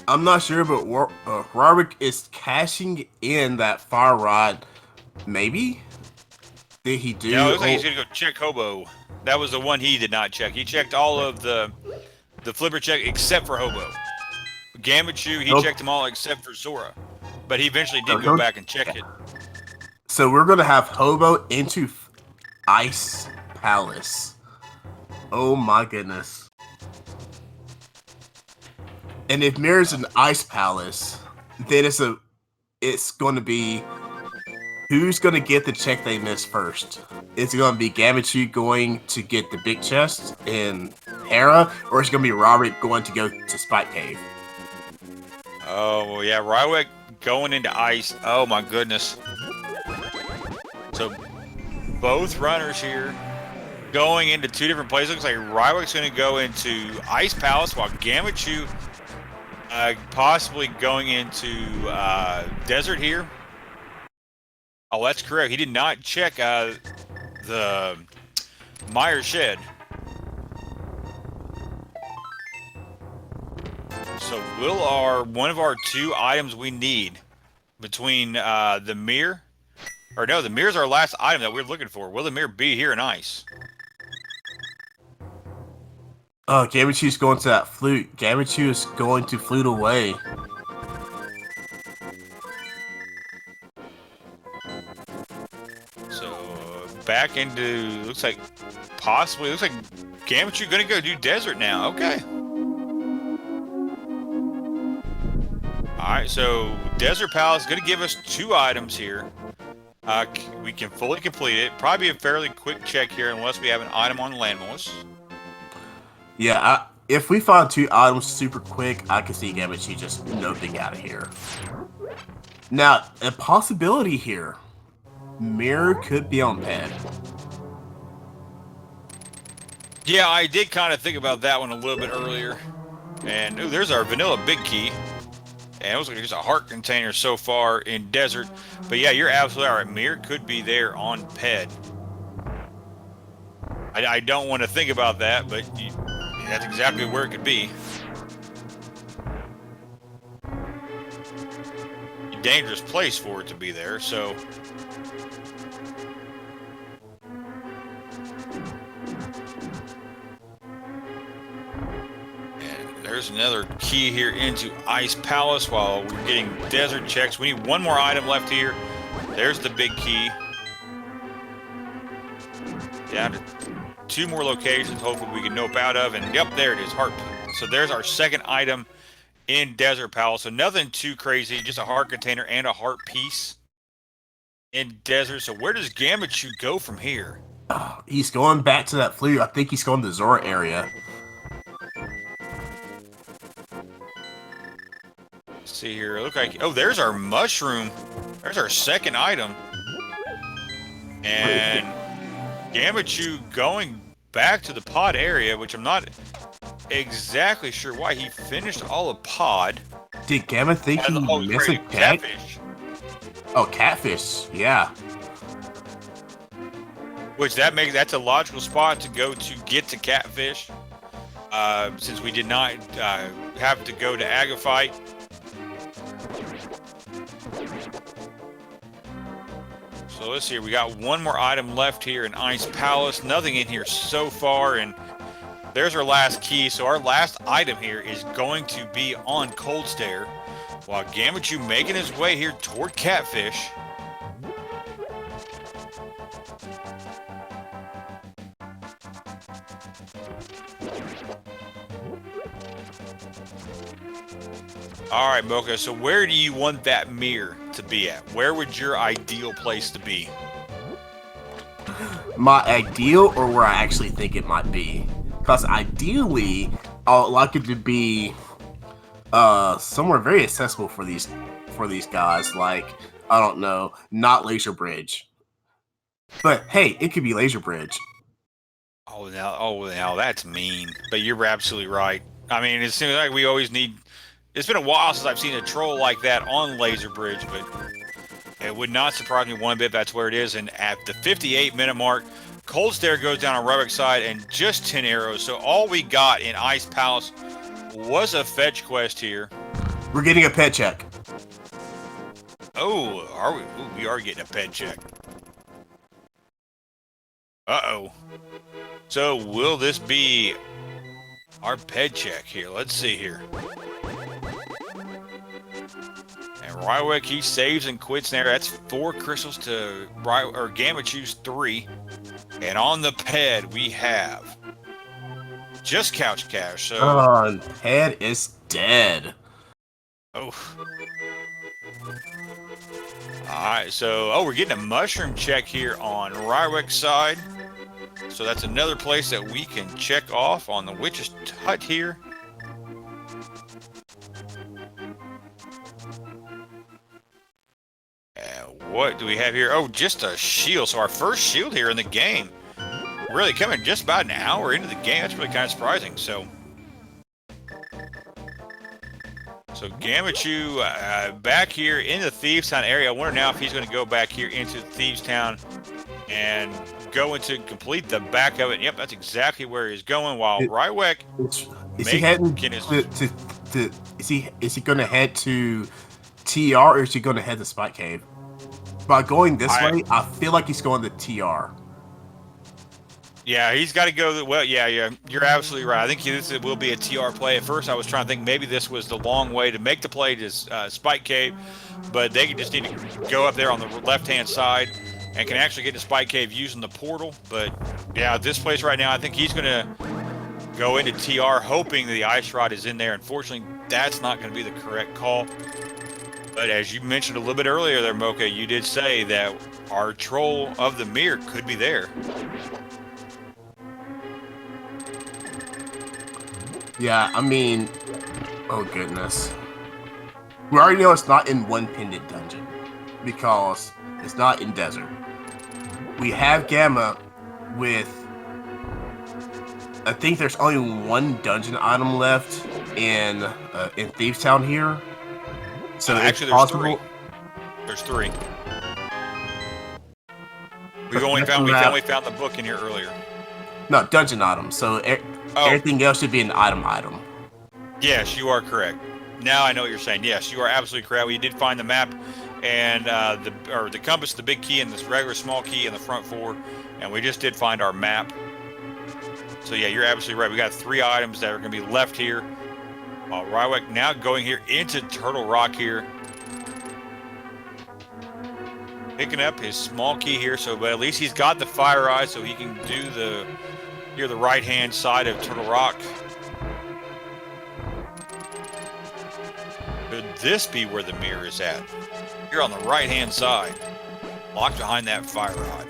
I'm not sure, but Rywek is cashing in that Fire Rod. Maybe? Did he do? No, it looks like he's going to go check Hobo. That was the one he did not check. He checked all of the flipper check except for Hobo. Gammachuu, he checked them all except for Zora. But he eventually did go back and check it. So we're going to have Hobo into Ice Palace. Oh my goodness. And if Mirror's an ice palace, then it's going to be who's going to get the check they missed first. Is it going to be Gammachuu going to get the big chest in Hera, or is it going to be Rywek going to go to Spike Cave? Oh, yeah, Rywek going into ice. Oh, my goodness. So, both runners here going into two different places. Looks like Rywek's going to go into Ice Palace, while Gammachuu possibly going into Desert here. Oh, that's correct. He did not check the Meyer Shed. So will one of our two items we need between the mirror, or no, the mirror's our last item that we're looking for. Will the mirror be here in ice? Oh, Gammachuu's going to that flute. Gammachuu is going to flute away. So back into, looks like Gammachuu gonna go do desert now. Okay. Alright, so Desert Palace is gonna give us two items here. We can fully complete it. Probably a fairly quick check here unless we have an item on Landmos. Yeah, if we find two items super quick, I can see Gammachuu just noping out of here. Now, a possibility here. Mirror could be on pad. Yeah, I did kind of think about that one a little bit earlier. And ooh, there's our vanilla big key. And it looks like there's a heart container so far in desert. But yeah, you're absolutely all right. Mirror could be there on ped. I don't want to think about that, but that's exactly where it could be. A dangerous place for it to be there, so. And there's another key here into Ice Palace while we're getting desert checks. We need one more item left here. There's the big key. Down to two more locations, hopefully we can nope out of, and yep, there it is, heart. So there's our second item in Desert Palace. So nothing too crazy, just a heart container and a heart piece in desert. So where does Gammachuu go from here? He's going back to that flute. I think he's going to the Zora area. Let's see here, look like, oh, there's our mushroom. There's our second item. And Gammachuu going back to the pod area, which I'm not exactly sure why he finished all of pod. Did Gamma think he missed a catfish? Oh, catfish, yeah. Which that's a logical spot to go to get to catfish, since we did not have to go to Agaphite. So let's see, we got one more item left here in Ice Palace. Nothing in here so far, and there's our last key. So our last item here is going to be on Cold Stare, while Gammachuu making his way here toward Catfish. All right, Mocha, so where do you want that mirror to be at? Where would your ideal place to be? My ideal, or where I actually think it might be? Because ideally, I would like it to be somewhere very accessible for these guys. Like, I don't know, not Laser Bridge. But hey, it could be Laser Bridge. Oh, now that's mean. But you're absolutely right. I mean, it seems like we always need. It's been a while since I've seen a troll like that on Laser Bridge, but it would not surprise me one bit if that's where it is. And at the 58-minute mark, Cold Stare goes down on Rywek's side and just 10 arrows. So all we got in Ice Palace was a fetch quest here. We're getting a pet check. Oh, are we? Ooh, we are getting a pet check. Uh-oh. So will this be our pet check here? Let's see here. And Rywek, he saves and quits there. That's 4 crystals to Gammachoo's 3. And on the ped, we have just couch cash. So, Oh, head is dead. oh. Alright, so, oh, we're getting a mushroom check here on Rywek's side. So that's another place that we can check off on the witch's hut here. What do we have here? Oh, just a shield. So our first shield here in the game. Really coming just about an hour into the game. That's really kind of surprising. So Gammachuu back here in the Thieves Town area. I wonder now if he's going to go back here into Thieves Town and go into complete the back of it. Yep, that's exactly where he's going. While Rywek is he heading to is he going to head to TR or is he going to head to Spike Cave? By going this way, I feel like he's going to TR. Yeah, he's got to go. Well, yeah, you're absolutely right. I think this will be a TR play. At first, I was trying to think maybe this was the long way to make the play to Spike Cave, but they just need to go up there on the left-hand side and can actually get to Spike Cave using the portal. But yeah, this place right now, I think he's going to go into TR, hoping the ice rod is in there. Unfortunately, that's not going to be the correct call. But as you mentioned a little bit earlier there, Mocha, you did say that our troll of the mirror could be there. Yeah, I mean, oh goodness. We already know it's not in one pendant dungeon because it's not in desert. We have Gamma with, I think there's only one dungeon item left in Thieves Town here. So actually, there's three. We only found the book in here earlier. No, dungeon items. So everything else should be an item. Yes, you are correct. Now I know what you're saying. Yes, you are absolutely correct. We did find the map and the compass, the big key, and this regular small key in the front four, and we just did find our map. So yeah, you're absolutely right. We got 3 items that are going to be left here. Rywek now going here into Turtle Rock here. Picking up his small key here, but at least he's got the fire eye so he can do the right-hand side of Turtle Rock. Could this be where the mirror is at? Here on the right-hand side, locked behind that fire rod.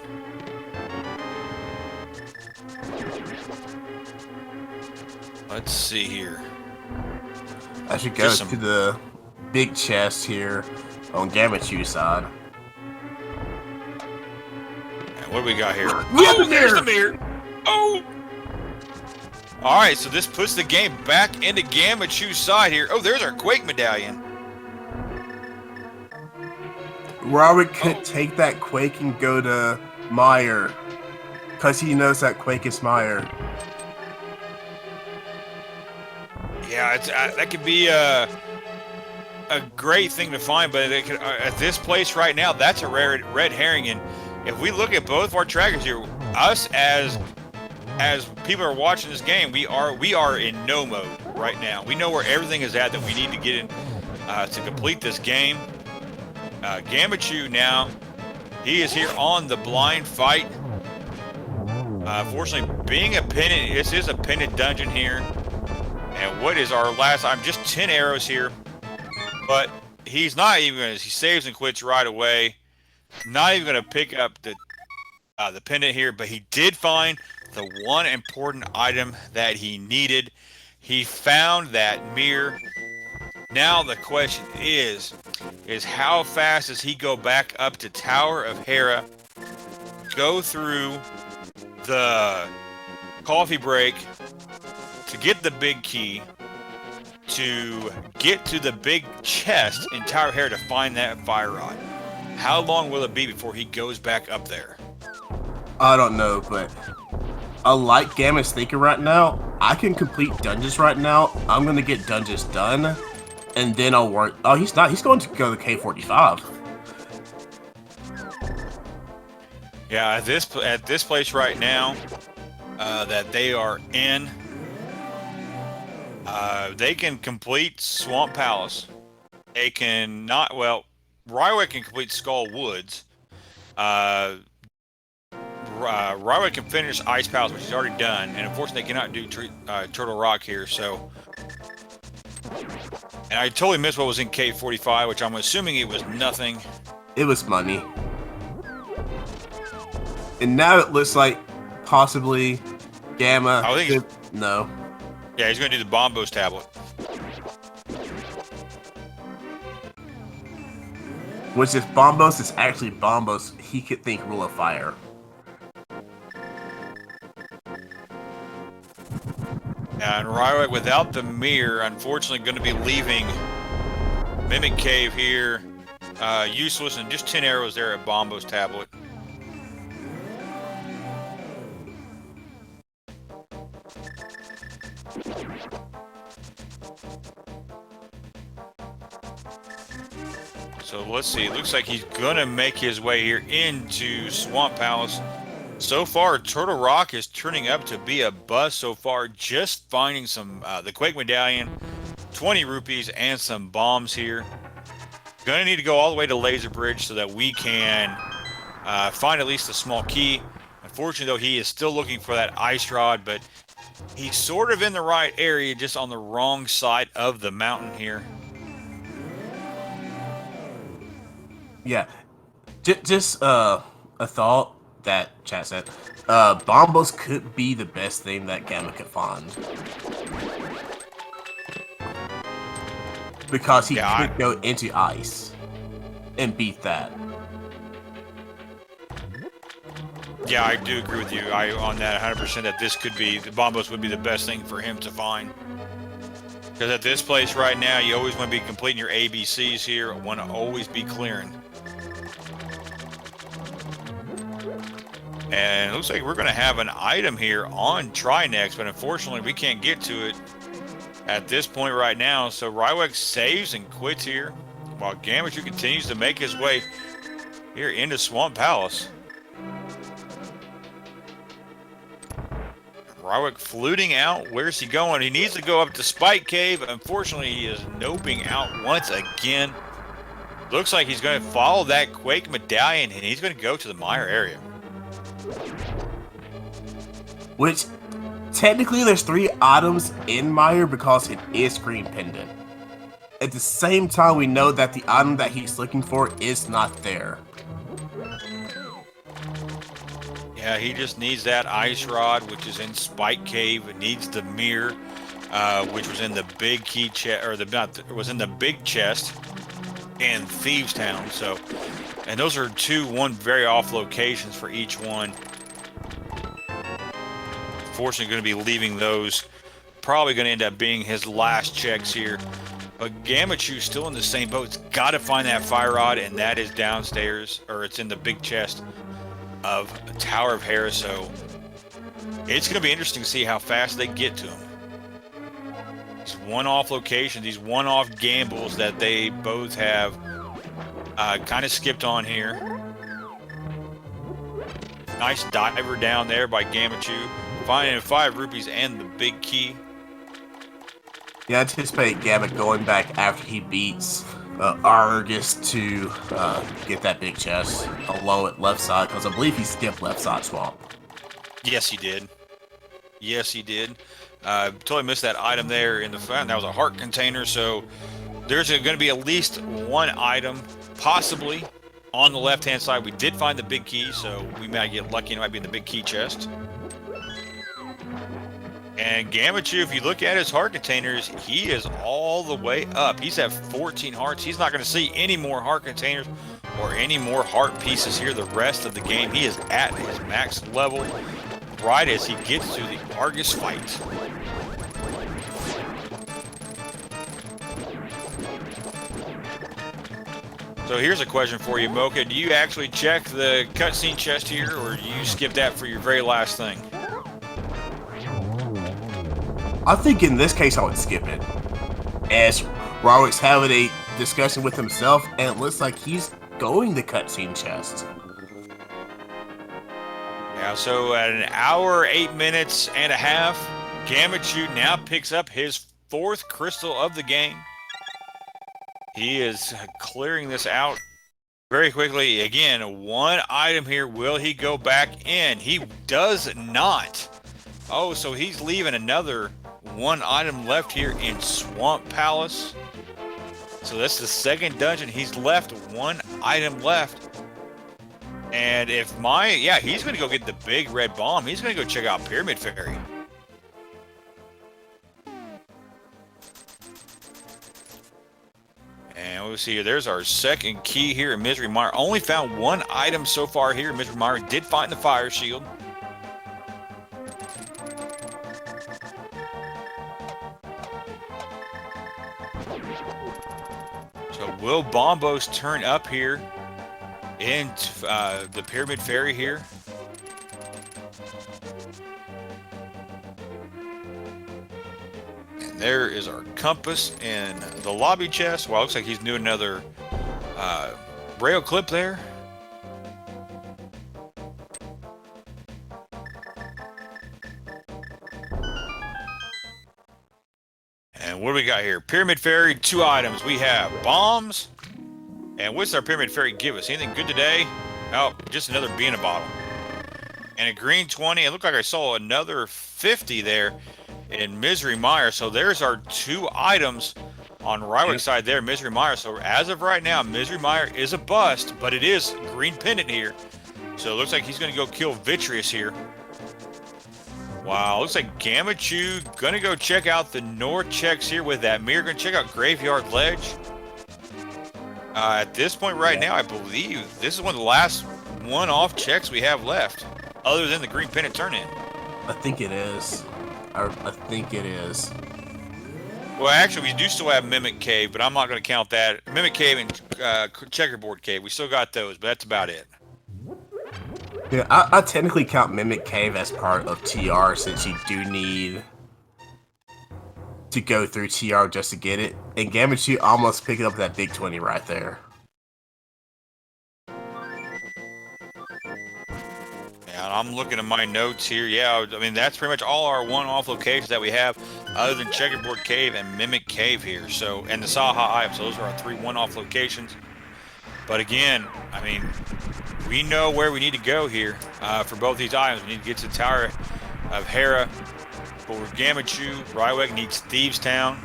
Let's see here. I should go to the big chest here on Gammachuu's side. And what do we got here? Oh, there's the mirror! Oh! Alright, so this puts the game back into Gammachuu's side here. Oh, there's our Quake medallion. Rywek could take that Quake and go to Meyer, because he knows that Quake is Meyer. Yeah, that could be a great thing to find, but at this place right now, that's a rare red herring. And if we look at both of our trackers here, us as people are watching this game, we are in no mode right now. We know where everything is at that we need to get in to complete this game. Gammachuu now, he is here on the blind fight. Fortunately, being a pendant, this is a pendant dungeon here. And what is our last? I'm just 10 arrows here, but he's not even going to. He saves and quits right away. Not even going to pick up the pendant here, but he did find the one important item that he needed. He found that mirror. Now the question is how fast does he go back up to Tower of Hera, go through the coffee break to get the big key, to get to the big chest in Tower of Hera to find that fire rod? How long will it be before he goes back up there? I don't know, but I like Gamma's thinking right now. I can complete dungeons right now. I'm going to get dungeons done, and then I'll work. Oh, he's not. He's going to go to K45. Yeah, at this place right now that they are in, they can complete Swamp Palace. They can not. Well, Rywek can complete Skull Woods. Rywek can finish Ice Palace, which he's already done, and unfortunately they cannot do Turtle Rock here, so... And I totally missed what was in K45, which I'm assuming it was nothing. It was money. And now it looks like possibly Gamma... I think no. Yeah, he's going to do the Bombos tablet. Which if Bombos is actually Bombos, he could think Rule of Fire. And Rywek, without the mirror, unfortunately going to be leaving Mimic Cave here. Useless, and just 10 arrows there at Bombos tablet. So let's see, it looks like he's gonna make his way here into Swamp Palace. So far, Turtle Rock is turning up to be a bust so far, just finding some, the Quake Medallion, 20 rupees, and some bombs here. Gonna need to go all the way to Laser Bridge so that we can find at least a small key. Unfortunately, though, he is still looking for that ice rod, but he's sort of in the right area, just on the wrong side of the mountain here. Yeah, just a thought that chat said. Bombos could be the best thing that Gamma could find. Because he could go into ice and beat that. Yeah, I do agree with you on that 100% that this could be, the Bombos would be the best thing for him to find. Because at this place right now, you always want to be completing your ABCs here, want to always be clearing. And it looks like we're going to have an item here on Trinex, but unfortunately we can't get to it at this point right now. So Rywek saves and quits here, while Gammachuu continues to make his way here into Swamp Palace. Rywek fluting out. Where's he going? He needs to go up to Spike Cave. Unfortunately, he is noping out once again. Looks like he's going to follow that Quake Medallion, and he's going to go to the Mire area. Which, technically, there's 3 items in Mire because it is Green Pendant. At the same time, we know that the item that he's looking for is not there. Yeah, he just needs that ice rod, which is in Spike Cave. It needs the mirror, which was in the big key chest, or was in the big chest in Thieves Town. So, and those are one very off locations for each one. Unfortunately, going to be leaving those. Probably going to end up being his last checks here. But Gammachuu still in the same boat. It's got to find that fire rod, and that is downstairs, or it's in the big chest of Tower of Hera. So it's going to be interesting to see how fast they get to him. These one-off locations, these one-off gambles that they both have kind of skipped on here. Nice diver down there by Gammachuu, finding 5 rupees and the big key. Yeah, I anticipate Gamma going back after he beats Argus to get that big chest along with left side, because I believe he skipped left side swamp. Yes, he did. Yes, he did. Totally missed that item there in the front. That was a heart container, so there's going to be at least one item, possibly, on the left-hand side. We did find the big key, so we might get lucky. It might be in the big key chest. And Gammachuu, if you look at his heart containers, he is all the way up. He's at 14 hearts. He's not going to see any more heart containers or any more heart pieces here the rest of the game. He is at his max level right as he gets to the Argus fight. So here's a question for you, Mocha. Do you actually check the cutscene chest here, or do you skip that for your very last thing? I think in this case I would skip it, as Rywek's having a discussion with himself, and it looks like he's going to cutscene chest. Yeah, so at 1 hour, 8 minutes and a half, Gammachuu now picks up his 4th crystal of the game. He is clearing this out Very quickly, again, one item here. Will he go back in? He does not. Oh, so he's leaving another one item left here in Swamp Palace. So that's the second dungeon. He's left one item left. And if he's going to go get the big red bomb. He's going to go check out Pyramid Fairy. And we'll see here. There's our second key here in Misery Mire. Only found one item so far here in Misery Mire. Did find the fire shield. So will Bombos turn up here into the Pyramid Fairy here? And there is our compass in the lobby chest. Well, looks like he's doing another rail clip there. And what do we got here? Pyramid Fairy, 2 items. We have bombs. And what's our Pyramid Fairy give us? Anything good today? Oh, just another bee in a bottle. And a green 20. It looked like I saw another 50 there in Misery Mire. So there's our 2 items on Rywek's side there, Misery Mire. So as of right now, Misery Mire is a bust, but it is green pendant here. So it looks like he's going to go kill Vitreous here. Wow, looks like Gammachuu gonna go check out the north checks here with that mirror. Gonna check out Graveyard Ledge. At this point right now, I believe this is one of the last one-off checks we have left, other than the green pendant turn-in. I think it is. I think it is. Well, actually, we do still have Mimic Cave, but I'm not gonna count that. Mimic Cave and Checkerboard Cave, we still got those, but that's about it. Yeah, I technically count Mimic Cave as part of TR since you do need to go through TR just to get it. And Gammachuu almost picking up that big 20 right there. Yeah, I'm looking at my notes here. Yeah, I mean, that's pretty much all our one-off locations that we have, other than Checkerboard Cave and Mimic Cave here. So, and the Saha Eye. So those are our 3 one-off locations. But again, I mean, we know where we need to go here for both these items. We need to get to the Tower of Hera. For Gammachuu, Rywek needs Thieves Town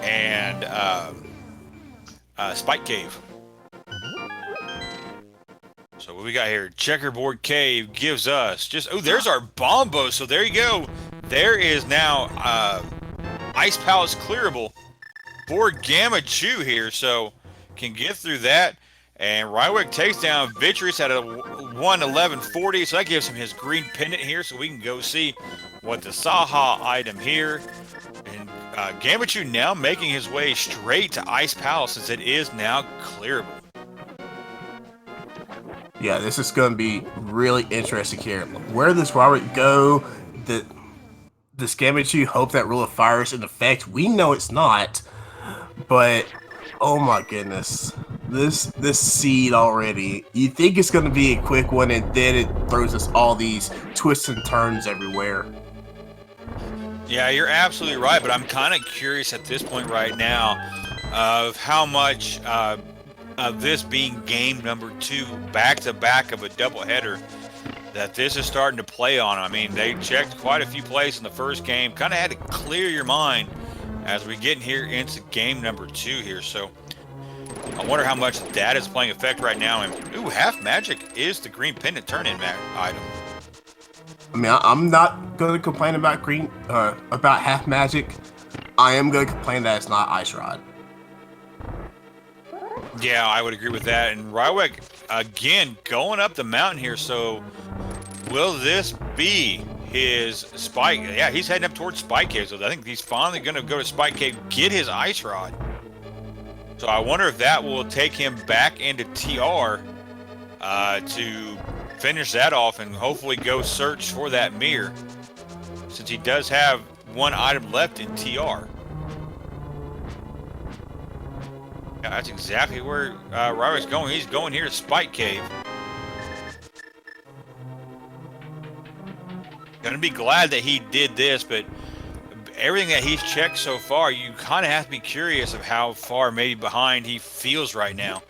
and Spike Cave. So what we got here? Checkerboard Cave gives us there's our Bombo. So there you go. There is now Ice Palace clearable for Gammachuu here. So can get through that. And Rywek takes down Vitreous at a 111.40, so that gives him his green pendant here, so we can go see what the Saha item here. And Gammachuu now making his way straight to Ice Palace since it is now clearable. Yeah, this is going to be really interesting here. Where does Rywek go? Does Gammachuu hope that Rule of Fire is in effect? We know it's not, but oh my goodness. This seed already. You think it's going to be a quick one, and then it throws us all these twists and turns everywhere. Yeah, you're absolutely right, but I'm kind of curious at this point right now of how much of this being game number 2 back-to-back of a doubleheader that this is starting to play on. I mean, they checked quite a few plays in the first game. Kind of had to clear your mind as we get here into game number 2 here. So I wonder how much that is playing effect right now. And ooh, half magic is the green pendant turn-in item. I mean, I'm not going to complain about about half magic. I am going to complain that it's not Ice Rod. Yeah, I would agree with that. And Rywek, again, going up the mountain here. So will this be his Spike? Yeah, he's heading up towards Spike Cave. So I think he's finally going to go to Spike Cave, get his Ice Rod. So I wonder if that will take him back into TR to finish that off and hopefully go search for that mirror, since he does have one item left in TR. Yeah, that's exactly where Rywek's going. He's going here to Spike Cave. Gonna be glad that he did this, but everything that he's checked so far, you kind of have to be curious of how far maybe behind he feels right now.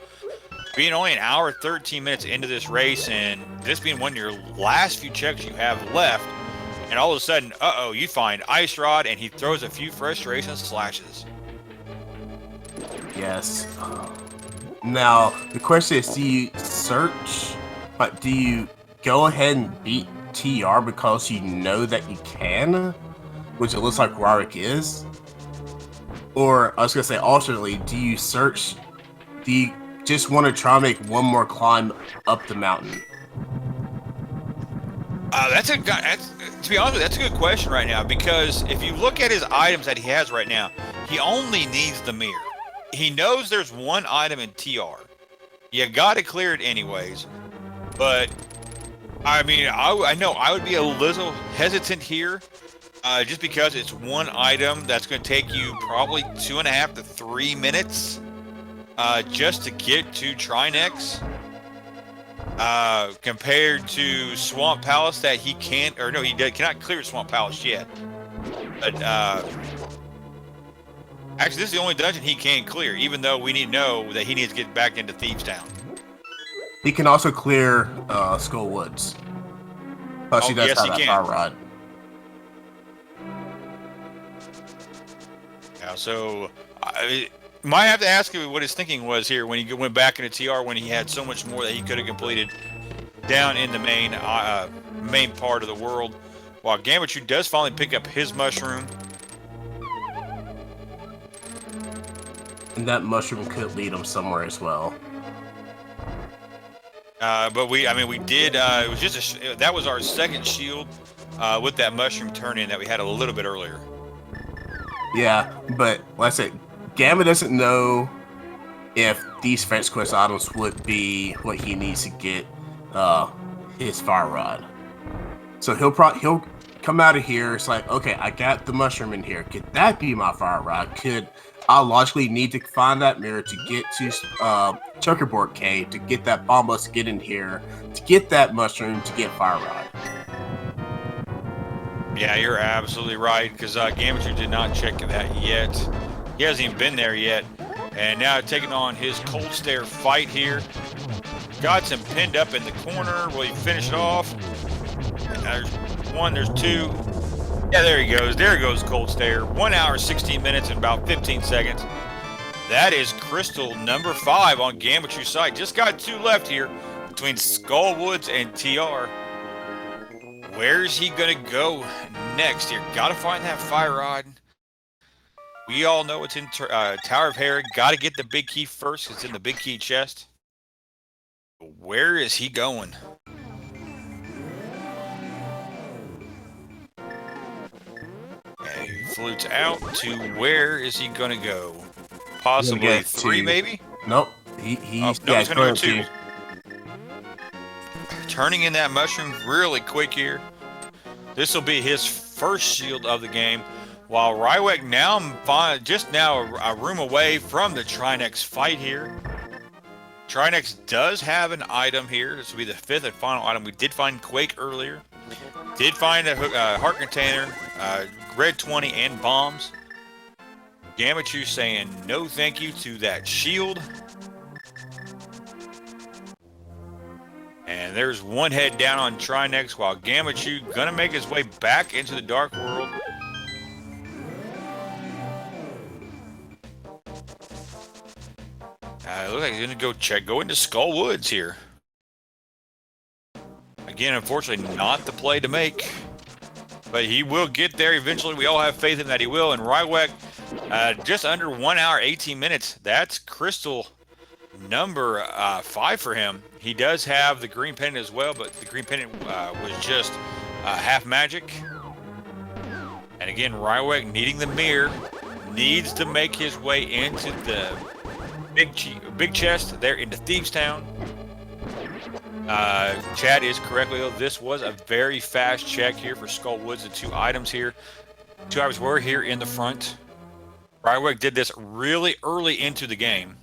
being only an hour 13 minutes into this race, and this being one of your last few checks you have left, and all of a sudden, you find Ice Rod, and he throws a few frustration slashes. Yes. Now, the question is, do you search, but do you go ahead and beat TR because you know that you can, which it looks like Rywek is? Or, I was going to say, alternately, do you search, do you just want to try and make one more climb up the mountain? To be honest with you, that's a good question right now, because if you look at his items that he has right now, he only needs the mirror. He knows there's one item in TR. You got to clear it anyways. But, I mean, I know I would be a little hesitant here, just because it's one item that's going to take you probably 2.5 to 3 minutes just to get to Trinex. Compared to Swamp Palace that he can't, or no, he cannot clear Swamp Palace yet. But actually, this is the only dungeon he can clear, even though we need to know that he needs to get back into Thieves Town. He can also clear Skull Woods. Plus, he does have that fire rod. Yeah, so I might have to ask him what his thinking was here when he went back into TR when he had so much more that he could have completed down in the main part of the world. While Gammachuu does finally pick up his mushroom. And that mushroom could lead him somewhere as well. But we did. It was just that was our second shield with that mushroom turn-in that we had a little bit earlier. Yeah, but like I said, Gamma doesn't know if these French quest items would be what he needs to get his fire rod. So he'll come out of here. It's like, okay, I got the mushroom in here. Could that be my fire rod? Could I logically need to find that mirror to get to Checkerboard Cave, to get that bomb bus, to get in here, to get that mushroom, to get fire rod? Yeah, you're absolutely right, because Gammachuu did not check that yet. He hasn't even been there yet. And now taking on his cold stare fight here. Got him pinned up in the corner. Will he finish it off? And there's one, there's two. Yeah, there he goes. There goes cold stare. 1 hour, 16 minutes, and about 15 seconds. That is crystal number 5 on Gammachuu side. Just got 2 left here between Skullwoods and TR. Where's he gonna go next here? Gotta find that fire rod. We all know it's in Tower of Herod. Gotta get the big key first. It's in the big key chest. Where is he going? And he flutes out to where is he gonna go? Possibly 3, maybe? Nope. He's gonna go 2. Turning in that mushroom really quick here. This will be his first shield of the game. While Rywek now just now a room away from the Trinex fight here. Trinex does have an item here. This will be the 5th and final item. We did find Quake earlier. Did find a heart container, red 20, and bombs. Gammachuu saying no thank you to that shield. And there's one head down on Trinex while Gammachuu gonna make his way back into the Dark World. It looks like he's gonna go into Skull Woods here. Again, unfortunately, not the play to make, but he will get there eventually. We all have faith in that he will. And Rywek, just under 1 hour, 18 minutes. That's crystal number 5 for him. He does have the green pendant as well, but the green pendant was just half magic. And again, Rywek needing the mirror, needs to make his way into the big chest there into Thieves Town. Chad is correctly though. This was a very fast check here for Skull Woods. The 2 items here. 2 items were here in the front. Rywek did this really early into the game.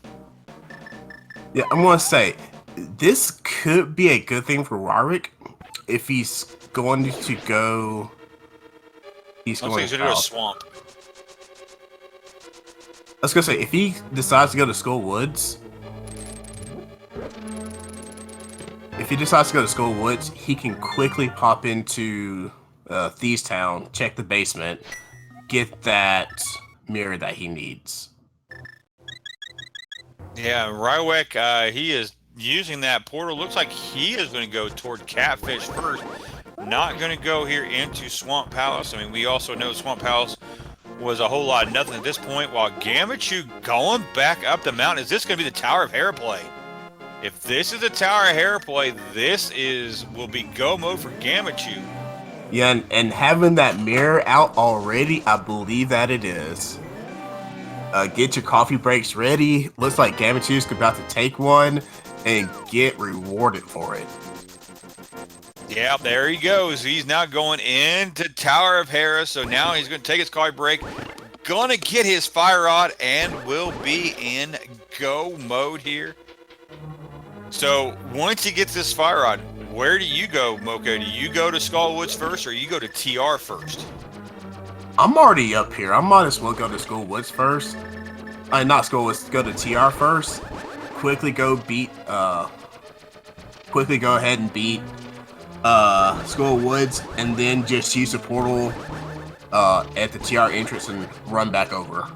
Yeah, I'm gonna say this could be a good thing for Rywek if he's going to go. He's going to go to Swamp. I was gonna say if he decides to go to Skull Woods, if he decides to go to Skull Woods, he can quickly pop into Thieves Town, check the basement, get that mirror that he needs. Yeah, Rywek, he is using that portal. Looks like he is going to go toward Catfish first. Not going to go here into Swamp Palace. I mean, we also know Swamp Palace was a whole lot of nothing at this point, while Gammachuu going back up the mountain. Is this going to be the Tower of Hairplay? If this is the Tower of Hairplay, will be go mode for Gammachuu. Yeah, and having that mirror out already, I believe that it is. Get your coffee breaks ready. Looks like Gammachoo's about to take one and get rewarded for it. Yeah, there he goes. He's now going into Tower of Hera, so now he's going to take his coffee break, gonna get his fire rod, and will be in go mode here. So once he gets this fire rod, where do you go, Mocha? Do you go to Skull Woods first, or you go to TR first? I'm already up here. I might as well go to Skull Woods first. Not Skull Woods. Go to TR first. Quickly go ahead and beat Skull Woods, and then just use the portal at the TR entrance and run back over.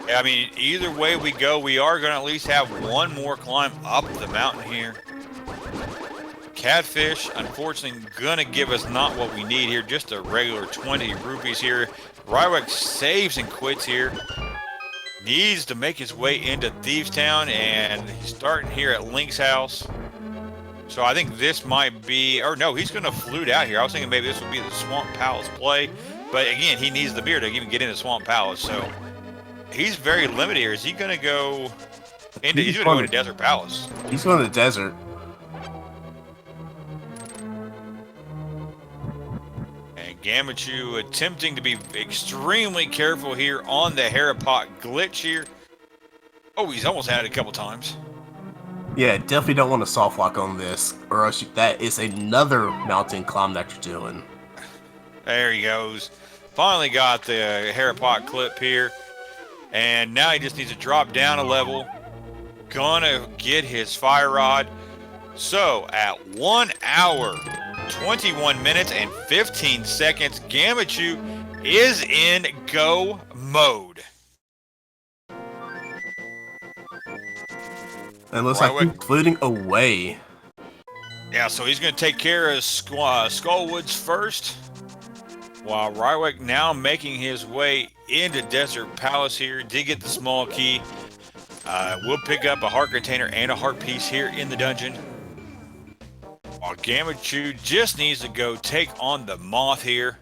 I mean, either way we go, we are going to at least have one more climb up the mountain here. Catfish, unfortunately, going to give us not what we need here, just a regular 20 rupees here. Rywek saves and quits here. Needs to make his way into Thieves Town, and he's starting here at Link's house. So I think this might be, or no, he's going to flute out here. I was thinking maybe this would be the Swamp Palace play, but again, he needs the beer to even get into Swamp Palace, so he's very limited here. Is he going to go into, he's going to go to Desert Palace. He's going to the desert. And Gammachuu attempting to be extremely careful here on the Harapot glitch here. Oh, he's almost had it a couple times. Yeah, definitely don't want to soft lock on this, or else that is another mountain climb that you're doing. There he goes. Finally got the Harapot clip here. And now he just needs to drop down a level. Gonna get his fire rod. So at 1 hour, 21 minutes, and 15 seconds, Gammachuu is in go mode. And it looks like he's floating away. Yeah, so he's going to take care of Skull Woods first, while Rywek now making his way into Desert Palace here. Did get the small key. We'll pick up a heart container and a heart piece here in the dungeon. While Gammachuu just needs to go take on the Moth here.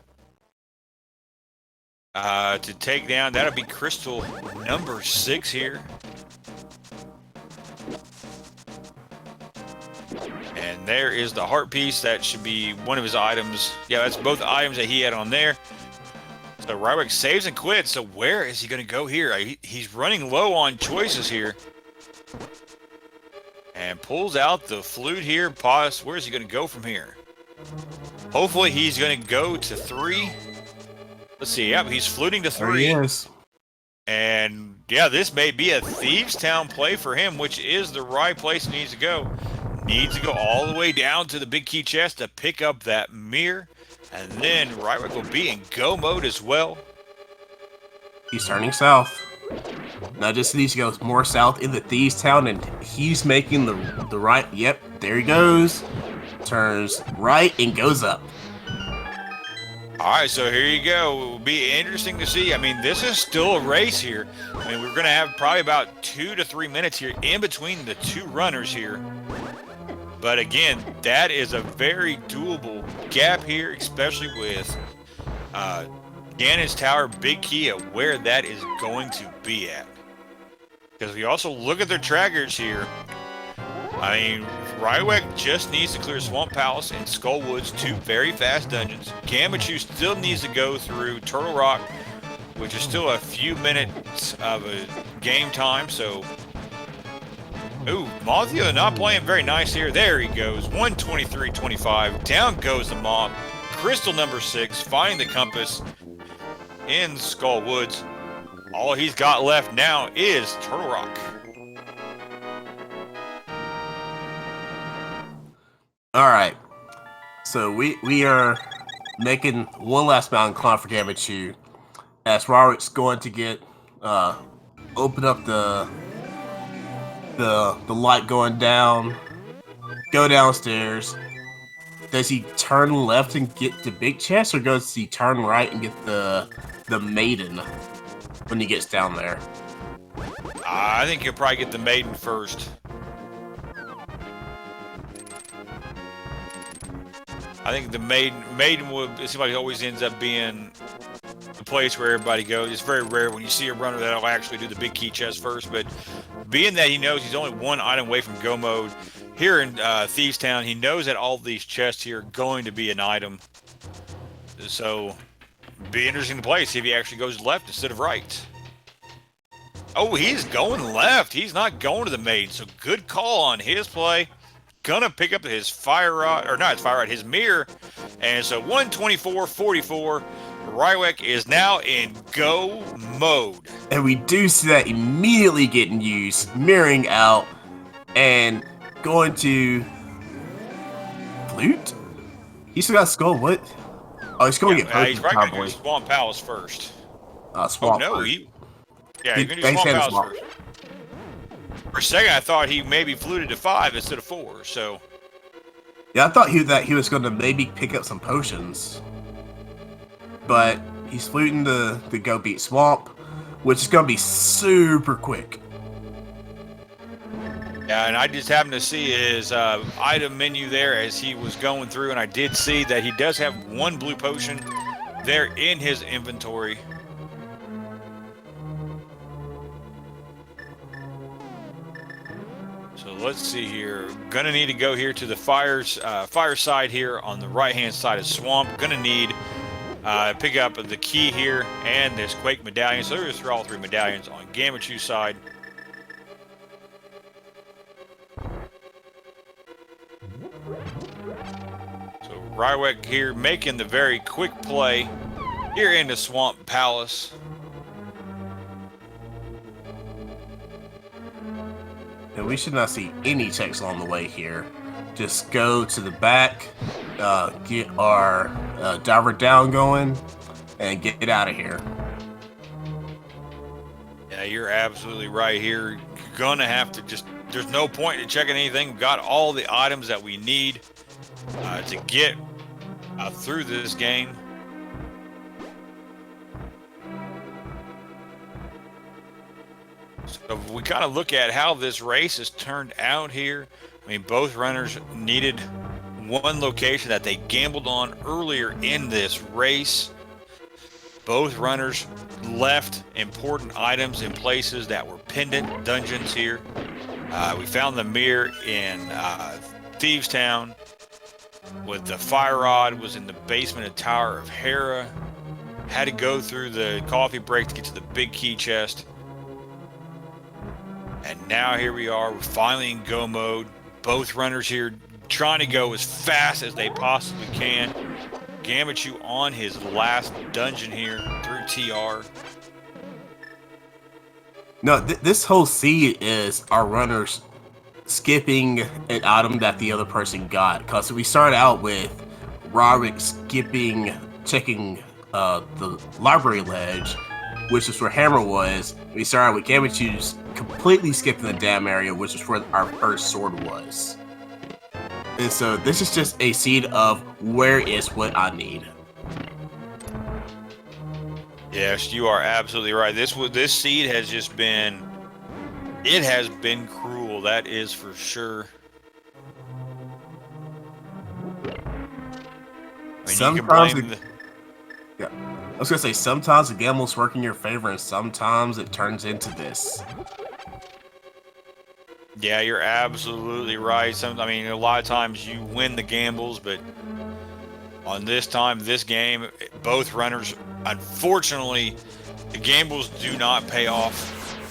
To take down, that'll be crystal number 6 here. And there is the heart piece. That should be one of his items. Yeah, that's both items that he had on there. So Rywek saves and quits. So where is he going to go here? He's running low on choices here. And pulls out the flute here. Pause. Where is he going to go from here? Hopefully he's going to go to 3. Let's see. Yep, he's fluting to 3. There he is. And yeah, this may be a Thieves Town play for him, which is the right place he needs to go. Needs to go all the way down to the big key chest to pick up that mirror. And then Rywek will be in go mode as well. He's turning south. Now just needs to go more south in the Thieves Town, and he's making the right. Yep, there he goes. Turns right and goes up. All right, so here you go. It will be interesting to see. I mean, this is still a race here. I mean, we're going to have probably about 2 to 3 minutes here in between the two runners here. But again, that is a very doable gap here, especially with Ganon's Tower, big key of where that is going to be at. Because we also look at their trackers here. I mean, Rywek just needs to clear Swamp Palace and Skull Woods, 2 very fast dungeons. Gammachuu still needs to go through Turtle Rock, which is still a few minutes of a game time, so... Ooh, Mothia not playing very nice here. There he goes, 123.25. Down goes the Moth. Crystal number 6, finding the compass in Skull Woods. All he's got left now is Turtle Rock. All right. So we are making one last mountain climb for Gammachuu as Ryrek's going to get open up the light going down, go downstairs. Does he turn left and get the big chest, or does he turn right and get the maiden when he gets down there? I think he'll probably get the maiden first. I think the maiden will. It seems like it always ends up being the place where everybody goes. It's very rare when you see a runner that'll actually do the big key chest first. But being that he knows he's only one item away from go mode here in Thieves Town, he knows that all these chests here are going to be an item. So, be interesting to play. See if he actually goes left instead of right. Oh, he's going left. He's not going to the maiden. So good call on his play. Gonna pick up his fire rod, or not his fire rod, his mirror. And so 124.44. Rywek is now in go mode. And we do see that immediately getting used, mirroring out, and going to flute. He still got skull. What? Oh, he's going to get he's probably going to do Swamp Palace first. Swamp. Oh no, first. he's going to do Swamp Palace first. For a second, I thought he maybe fluted to 5 instead of 4. So. Yeah, I thought he was going to maybe pick up some potions, but he's fluting to go beat Swamp, which is going to be super quick. Yeah, and I just happened to see his item menu there as he was going through, and I did see that he does have one blue potion there in his inventory. So let's see here. Gonna need to go here to the fire side here on the right-hand side of Swamp. Gonna need pick up the key here and this Quake medallion. So there's all 3 medallions on Gammachuu side. So Rywek here making the very quick play here into Swamp Palace. And we should not see any checks along the way here. Just go to the back, get our diver down going, and get out of here. Yeah, you're absolutely right here. You're gonna have to just, there's no point in checking anything. We've got all the items that we need to get through this game. So if we kind of look at how this race has turned out here, I mean, both runners needed one location that they gambled on earlier in this race. Both runners left important items in places that were pendant dungeons here. We found the mirror in Thieves Town. With the fire rod was in the basement of Tower of Hera. Had to go through the coffee break to get to the big key chest. And now here we are, we're finally in go mode. Both runners here trying to go as fast as they possibly can. Gammachuu on his last dungeon here through TR. No, this whole seed is our runners skipping an item that the other person got. Because we started out with Rywek checking the library ledge, which is where Hammer was. We started with Gammachuu completely skipping the dam area, which is where our first sword was. And so this is just a seed of where is what I need. Yes, you are absolutely right. This seed has just been, it has been cruel. That is for sure. I mean, Sometimes I was gonna say, sometimes the gambles work in your favor, and sometimes it turns into this. Yeah, you're absolutely right. I mean, a lot of times you win the gambles, but on this game, both runners, unfortunately, the gambles do not pay off.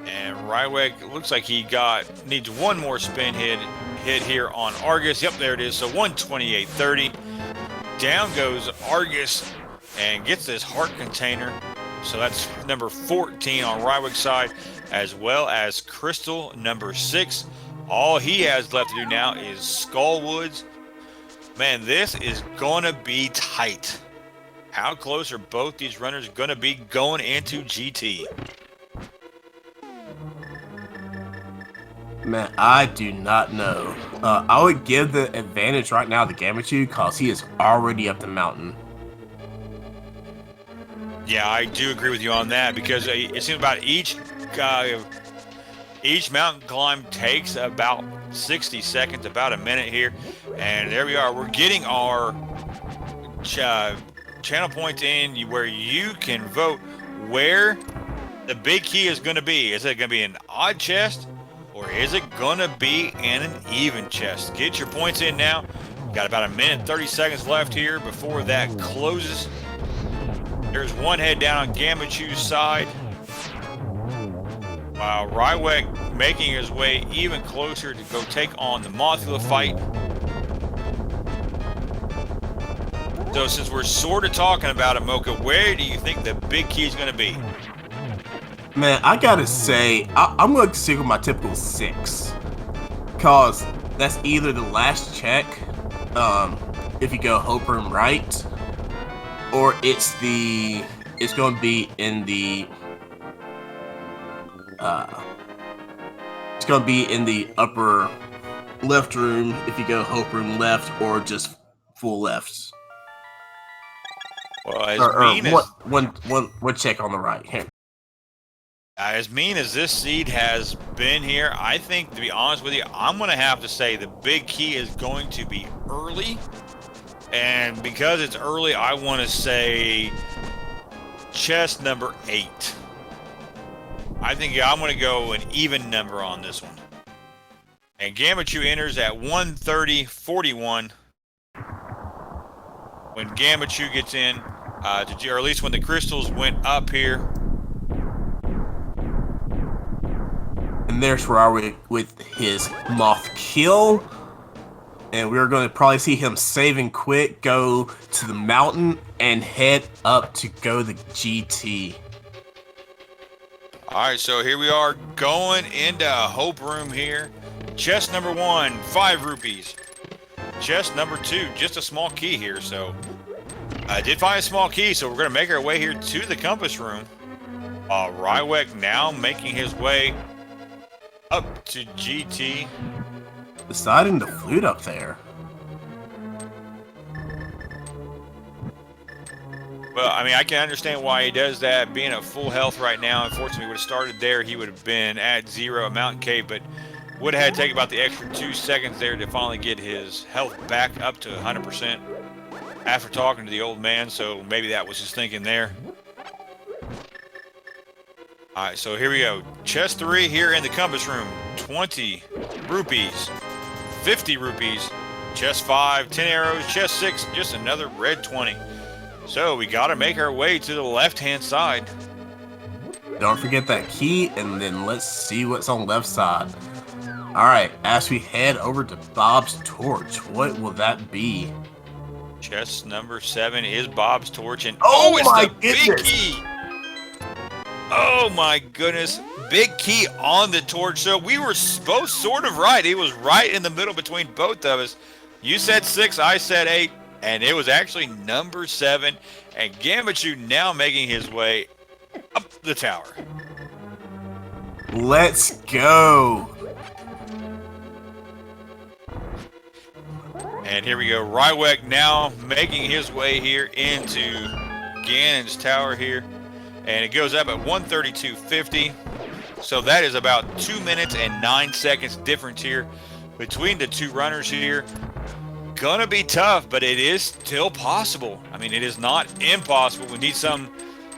And Rywek looks like he needs one more spin hit here on Argus. Yep, there it is. So 128.30. Down goes Argus and gets this heart container. So that's number 14 on Rywek's side, as well as Crystal number 6 All he has left to do now is Skullwoods. Man, this is going to be tight. How close are both these runners going to be going into GT? Man, I do not know. I would give the advantage right now to Gammachuu because he is already up the mountain. Yeah, I do agree with you on that because it seems about each mountain climb takes about 60 seconds, about a minute here. And there we are. We're getting our channel points in where you can vote where the big key is going to be. Is it going to be an odd chest or is it going to be in an even chest? Get your points in now. Got about a minute and 30 seconds left here before that closes. There's one head down on Gammachoo's side. While Rywek making his way even closer to go take on the Mothula fight. So since we're sort of talking about it, Mocha, where do you think the big key is going to be? Man, I gotta say, I'm going to stick with my typical 6. Because that's either the last check, if you go Hope Room right, or it's going to be in the, it's going to be in the upper left room if you go Hope Room left, or just full left. Well, as or mean as one check on the right here. As mean as this seed has been here, I think, to be honest with you, I'm going to have to say the big key is going to be early. And because it's early, I want to say chest number 8. I think I'm going to go an even number on this one. And Gammachuu enters at 1:30:41. When Gammachuu gets in, or at least when the crystals went up here. And there's Rywek with his moth kill. And we're going to probably see him saving quick, go to the mountain, and head up to go the GT. All right, so here we are going into Hope Room here. Chest number 1, 5 rupees. Chest number 2, just a small key here. So I did find a small key, so we're going to make our way here to the compass room. Rywek now making his way up to GT. Deciding to flute up there. Well, I mean, I can understand why he does that. Being at full health right now, unfortunately, would have started there. He would have been at 0 at Mountain Cave, but would have had to take about the extra 2 seconds there to finally get his health back up to 100% after talking to the old man, so maybe that was his thinking there. All right, so here we go. Chest 3 here in the compass room. 20 rupees. 50 rupees. Chest 5, 10 arrows. Chest 6, just another red 20. So we got to make our way to the left-hand side. Don't forget that key, and then let's see what's on the left side. All right, as we head over to Bob's torch, what will that be? Chest number 7 is Bob's torch, and oh it's my the big key. Oh my goodness, big key on the torch. So we were both sort of right. He was right in the middle between both of us. You said 6, I said 8, and it was actually number 7. And Gammachuu now making his way up the tower. Let's go. And here we go. Rywek now making his way here into Ganon's tower here. And it goes up at 1:32:50. So that is about 2 minutes and 9 seconds difference here between the two runners here. Gonna be tough, but it is still possible. I mean, it is not impossible. We need a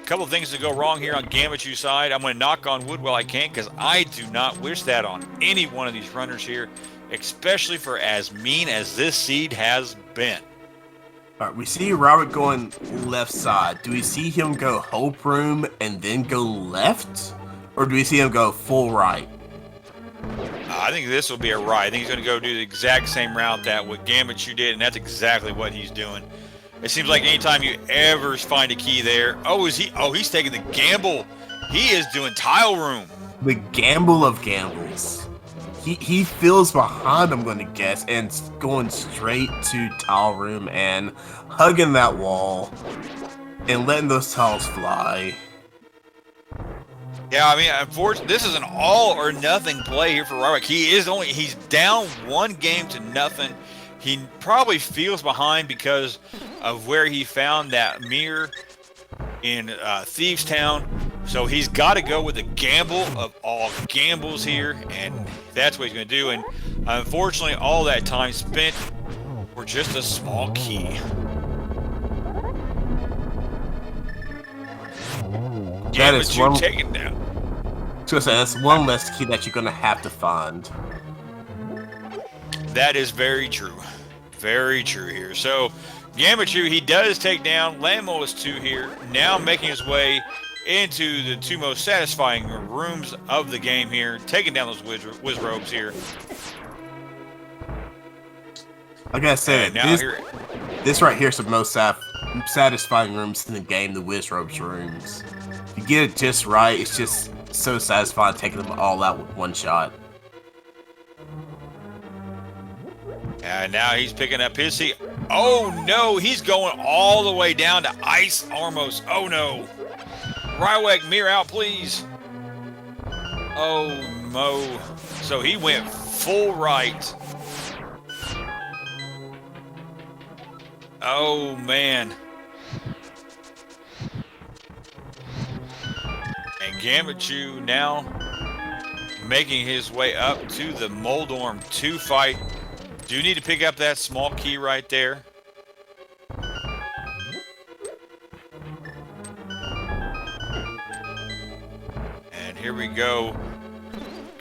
couple of things to go wrong here on Gammachoo's side. I'm gonna knock on wood while I can, because I do not wish that on any one of these runners here, especially for as mean as this seed has been. All right, we see Robert going left side. Do we see him go Hope Room and then go left? Or do we see him go full right? I think this will be a right. I think he's going to go do the exact same route that what Gammachuu did, and that's exactly what he's doing. It seems like anytime you ever find a key there. Oh, is he? Oh, he's taking the gamble. He is doing tile room. The gamble of gambles. he feels behind, I'm going to guess, and going straight to tile room and hugging that wall and letting those tiles fly. Yeah, I mean, unfortunately, this is an all or nothing play here for Rywek. He's down 1 game to nothing. He probably feels behind because of where he found that mirror in Thieves Town. So he's got to go with the gamble of all gambles here, and that's what he's going to do. And unfortunately, all that time spent for just a small key. That is one. Take it down. So that's one less key that you're going to have to find. That is very true. Very true here. So Gammachuu, he does take down Landmole is 2 here, now making his way into the 2 most satisfying rooms of the game here, taking down those whiz robes here. Like I said, this right here is the most satisfying rooms in the game, the whiz robes rooms. If you get it just right, it's just so satisfying taking them all out with one shot. And now he's picking up his seat. Oh no, he's going all the way down to Ice Armos. Oh no. Rywek, mirror out, please. Oh, Mo. So he went full right. Oh, man. And Gammachuu now making his way up to the Moldorm 2 fight. Do need to pick up that small key right there. And here we go.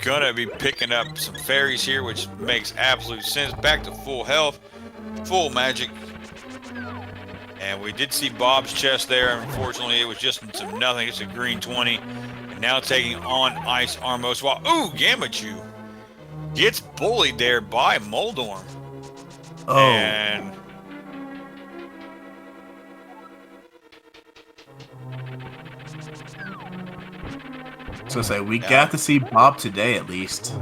Gonna be picking up some fairies here, which makes absolute sense. Back to full health, full magic. And we did see Bob's chest there. Unfortunately, it was just some nothing. It's a green 20. And now taking on Ice Armos. While, ooh, Gammachuu gets bullied there by Moldorm. Oh. And So we got to see Bob today at least.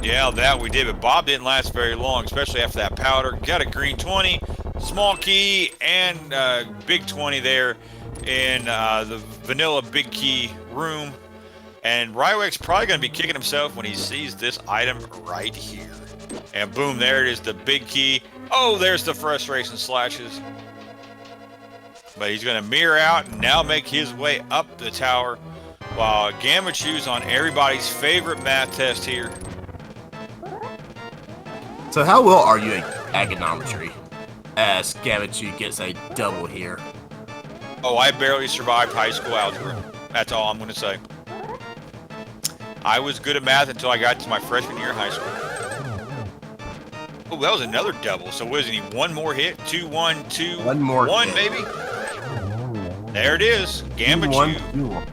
yeah, that we did, but Bob didn't last very long, especially after that powder. Got a green 20, small key, and big 20 there in the vanilla big key room. And Rywek's probably going to be kicking himself when he sees this item right here. And boom, there it is, the big key. Oh, there's the frustration slashes. But he's going to mirror out and now make his way up the tower, while Gammachuu's on everybody's favorite math test here. So how well are you at agonometry as Gammachuu gets a double here? Oh, I barely survived high school algebra. That's all I'm going to say. I was good at math until I got to my freshman year of high school. Oh, that was another double. So what is he? One more hit? 2, 1, 2, One more 1, hit. maybe? There it is. Gammachuu. 2-1.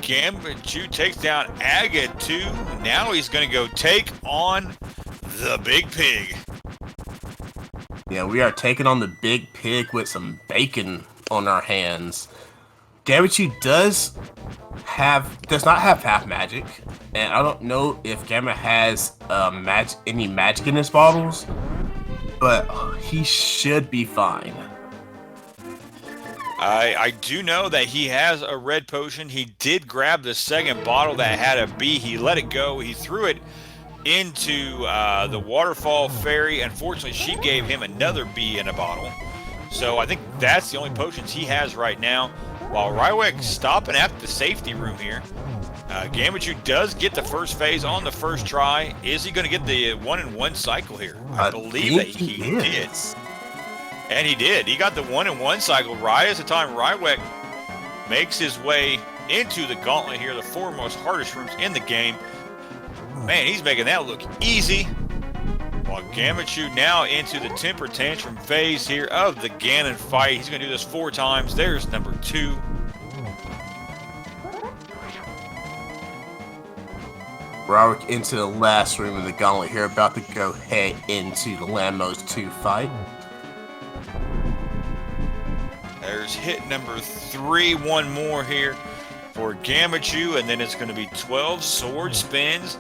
Gammachuu takes down Aga 2. Now he's going to go take on the Big Pig. Yeah, we are taking on the Big Pig with some bacon on our hands. Gammachuu does not have half magic, and I don't know if Gamma has any magic in his bottles, but he should be fine. I do know that he has a red potion. He did grab the second bottle that had a B. He let it go. He threw it into the waterfall fairy. Unfortunately, she gave him another B in a bottle. So I think that's the only potions he has right now. While Rywek stopping at the safety room here. Gammachuu does get the first phase on the first try. Is he going to get the 1-in-1 cycle here? I believe that he did. And he did. He got the 1-in-1 cycle right as the time Rywek makes his way into the gauntlet here, the 4 most hardest rooms in the game. Man, he's making that look easy. While Gammachuu now into the temper tantrum phase here of the Ganon fight. He's going to do this 4 times. There's number 2. Rywek into the last room of the gauntlet here, about to go head into the Lambos 2 fight. There's hit number 3, one more here. for Gammachuu, and then it's going to be 12 sword spins.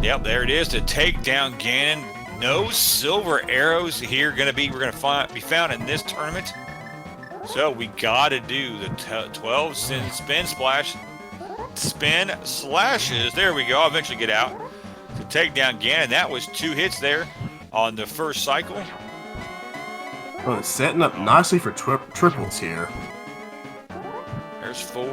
Yep, there it is to take down Ganon. No silver arrows here we're going to be found in this tournament. So we got to do the 12 spin slashes. There we go. I'll eventually get out to take down Ganon. That was 2 hits there on the first cycle. Well, it's setting up nicely for triples here. There's 4.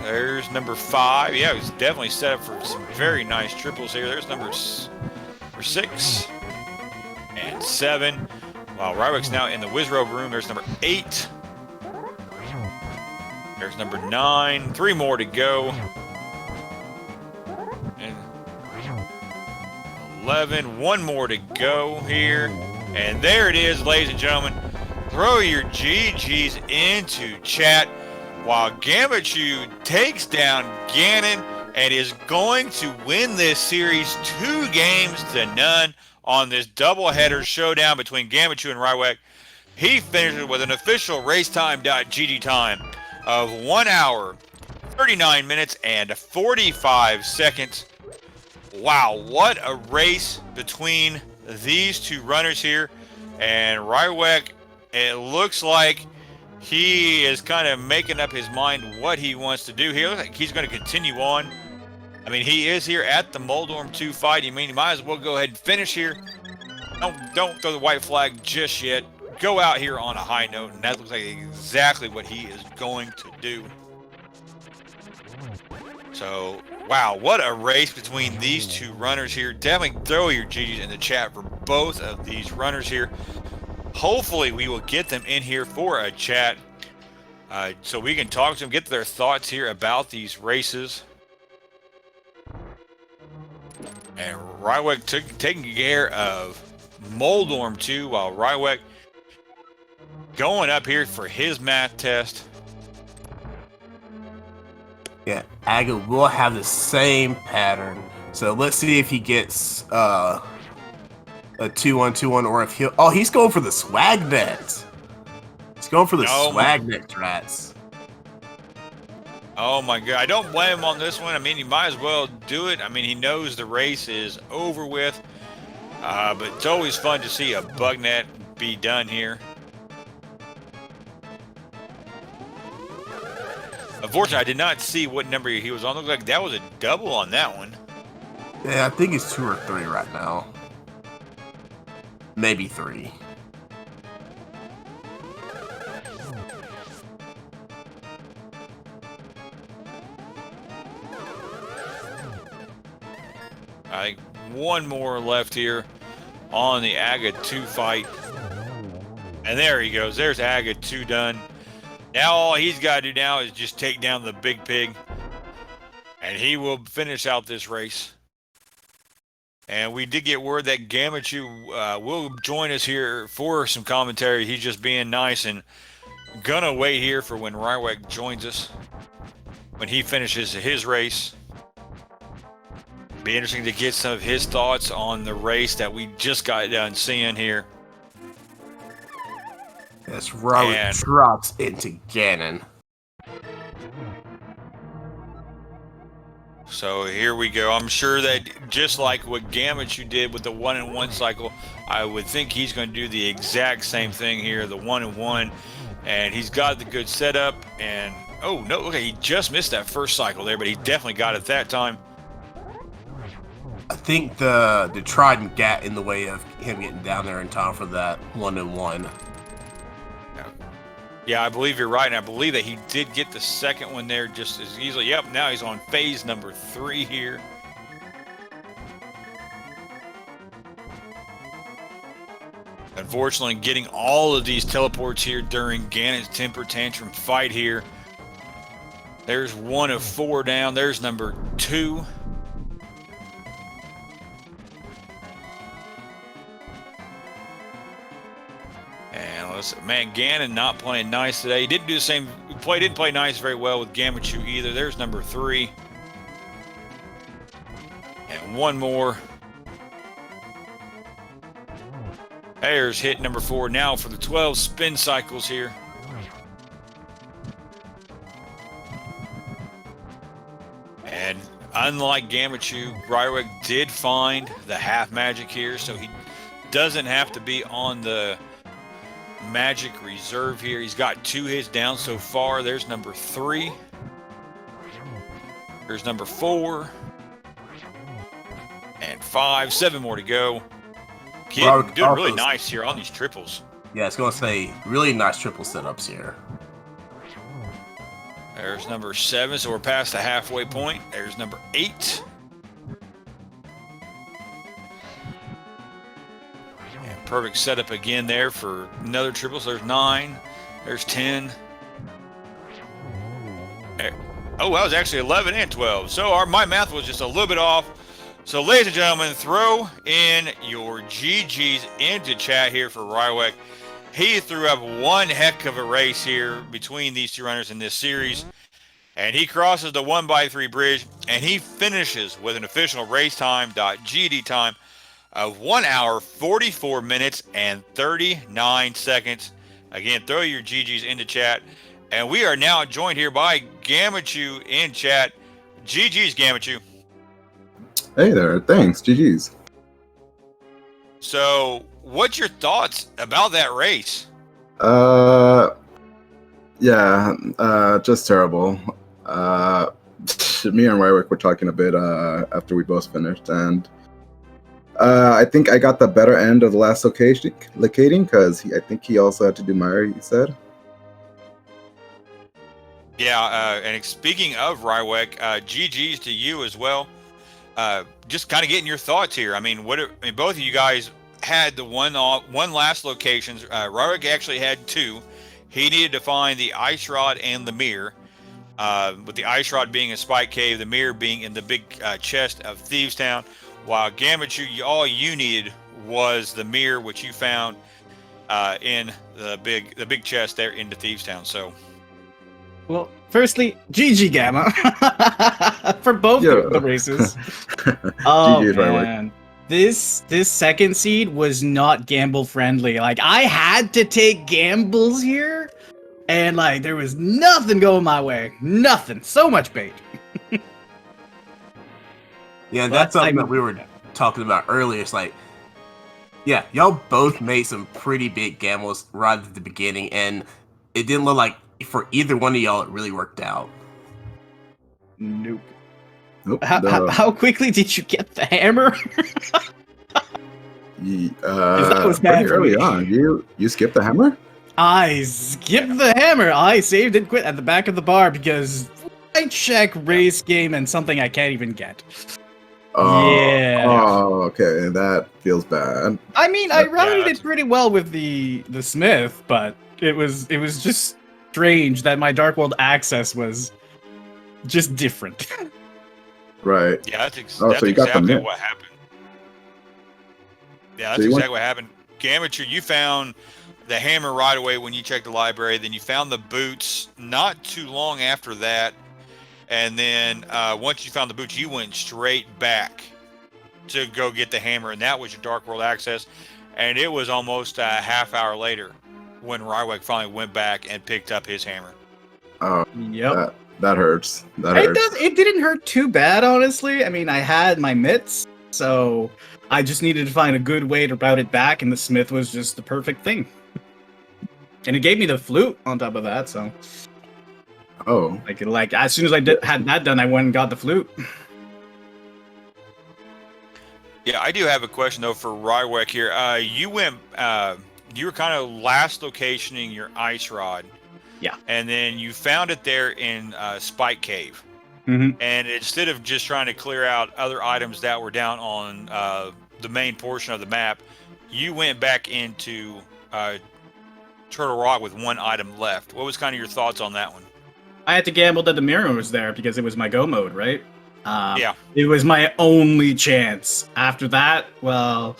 There's number 5. Yeah, it was definitely set up for some very nice triples here. There's number 6 and 7. While Rywek's now in the Wizrobe room, there's number 8. There's number 9. 3 more to go. And 11. 1 more to go here. And there it is, ladies and gentlemen. Throw your GGs into chat while Gammachuu takes down Ganon and is going to win this series 2 games to none on this doubleheader showdown between Gammachuu and Rywek. He finishes with an official racetime.gg time of 1 hour, 39 minutes, and 45 seconds. Wow, what a race between these 2 runners here. And Rywek, it looks like he is kind of making up his mind what he wants to do here. Looks like he's going to continue on. I mean, he is here at the Moldorm 2 fight. I mean, he might as well go ahead and finish here. Don't throw the white flag just yet. Go out here on a high note, and that looks like exactly what he is going to do. So, wow, what a race between these 2 runners here. Definitely throw your GGs in the chat for both of these runners here. Hopefully, we will get them in here for a chat so we can talk to them, get their thoughts here about these races. And Rywek taking care of Moldorm 2 while Rywek going up here for his math test. Yeah, Aga will have the same pattern. So let's see if he gets a 2-1-2-1 or if he'll... Oh, he's going for the swag net. He's going for the swag net strats. Oh my God, I don't blame him on this one. I mean, he might as well do it. I mean, he knows the race is over with. But it's always fun to see a bug net be done here. Unfortunately, I did not see what number he was on. Looked like that was a double on that one. Yeah, I think it's 2 or 3 right now. Maybe 3. I think 1 more left here on the Aga 2 fight. And there he goes. There's Aga 2 done. Now all he's got to do now is just take down the big pig. And he will finish out this race. And we did get word that Gammachuu will join us here for some commentary. He's just being nice and gonna wait here for when Rywek joins us, when he finishes his race. Be interesting to get some of his thoughts on the race that we just got done seeing here. Yes, Rywek drops into Ganon. So here we go. I'm sure that just like what Gammachuu did with the 1-and-1 cycle, I would think he's going to do the exact same thing here, the 1-and-1. And he's got the good setup. And, oh, no, okay, he just missed that first cycle there, but he definitely got it that time. I think the Trident got in the way of him getting down there in time for that 1-and-1. Yeah, I believe you're right, and I believe that he did get the second one there just as easily. Yep, now he's on phase number 3 here. Unfortunately, getting all of these teleports here during Ganon's temper tantrum fight here. There's 1 of 4 down. There's number 2. Man, Ganon not playing nice today. He didn't do the same. Didn't play nice very well with Gammachuu either. There's number 3. And 1 more. There's hit number 4 now for the 12 spin cycles here. unlike Gammachuu, Rywek did find the half magic here, so he doesn't have to be on the magic reserve here. He's got 2 hits down so far. There's number 3. There's number 4. And 5. 7 more to go. Kid doing really nice here on these triples. Yeah, it's going to say really nice triple setups here. There's number 7, so we're past the halfway point. There's number 8. And perfect setup again there for another triple. So there's 9. There's 10. Oh, that was actually 11 and 12. So my math was just a little bit off. So ladies and gentlemen, throw in your GGs into chat here for Rywek. He threw up one heck of a race here between these 2 runners in this series. And he crosses the 1x3 bridge, and he finishes with an official race time.gd time of 1 hour, 44 minutes, and 39 seconds. Again, throw your GGs into chat. And we are now joined here by Gammachuu in chat. GGs, Gammachuu. Hey there, thanks, GG's. So, what's your thoughts about that race? Just terrible. Me and Rywek were talking a bit after we both finished, and I think I got the better end of the last locating because I think he also had to do Meyer, he said. Yeah, and speaking of Rywek, GG's to you as well. Just kind of getting your thoughts here. I mean, both of you guys had the one last locations. Rywek actually had 2. He needed to find the ice rod and the mirror. With the ice rod being in Spike Cave, the mirror being in the big chest of Thieves Town, while Gammachuu, all you needed was the mirror, which you found in the big chest there into Thieves Town. So, well, firstly, GG Gamma for both the races. Oh GG, man, this second seed was not gamble friendly. Like, I had to take gambles here. And, like, there was nothing going my way. Nothing. So much bait. Yeah, that's something that we were talking about earlier. It's like, yeah, y'all both made some pretty big gambles right at the beginning, and it didn't look like for either one of y'all it really worked out. Nope. How quickly did you get the hammer? That was bad pretty early on. You skipped the hammer? I skipped the hammer. I saved and quit at the back of the bar because I check race game and something I can't even get. Yeah. Oh, okay. That feels bad. I mean, I routed it pretty well with the Smith, but it was just strange that my Dark World access was just different. Right. Yeah, that's so you got exactly what happened. Yeah, that's So exactly what happened. Gammachuu, you found the hammer right away when you checked the library. Then you found the boots not too long after that. And then once you found the boots, you went straight back to go get the hammer. And that was your Dark World access. And it was almost a half hour later when Rywek finally went back and picked up his hammer. Oh, yep. That hurts. It didn't hurt too bad, honestly. I mean, I had my mitts, so I just needed to find a good way to route it back, and the Smith was just the perfect thing. And it gave me the flute on top of that, so. Oh. Like as soon as I had that done, I went and got the flute. Yeah, I do have a question though for Rywek here. You were kind of last locationing your ice rod. Yeah. And then you found it there in Spike Cave. Mm-hmm. And instead of just trying to clear out other items that were down on the main portion of the map, you went back into Turtle Rock with one item left. What was kind of your thoughts on that one? I had to gamble that the mirror was there because it was my go mode, right? Yeah. It was my only chance. After that, well,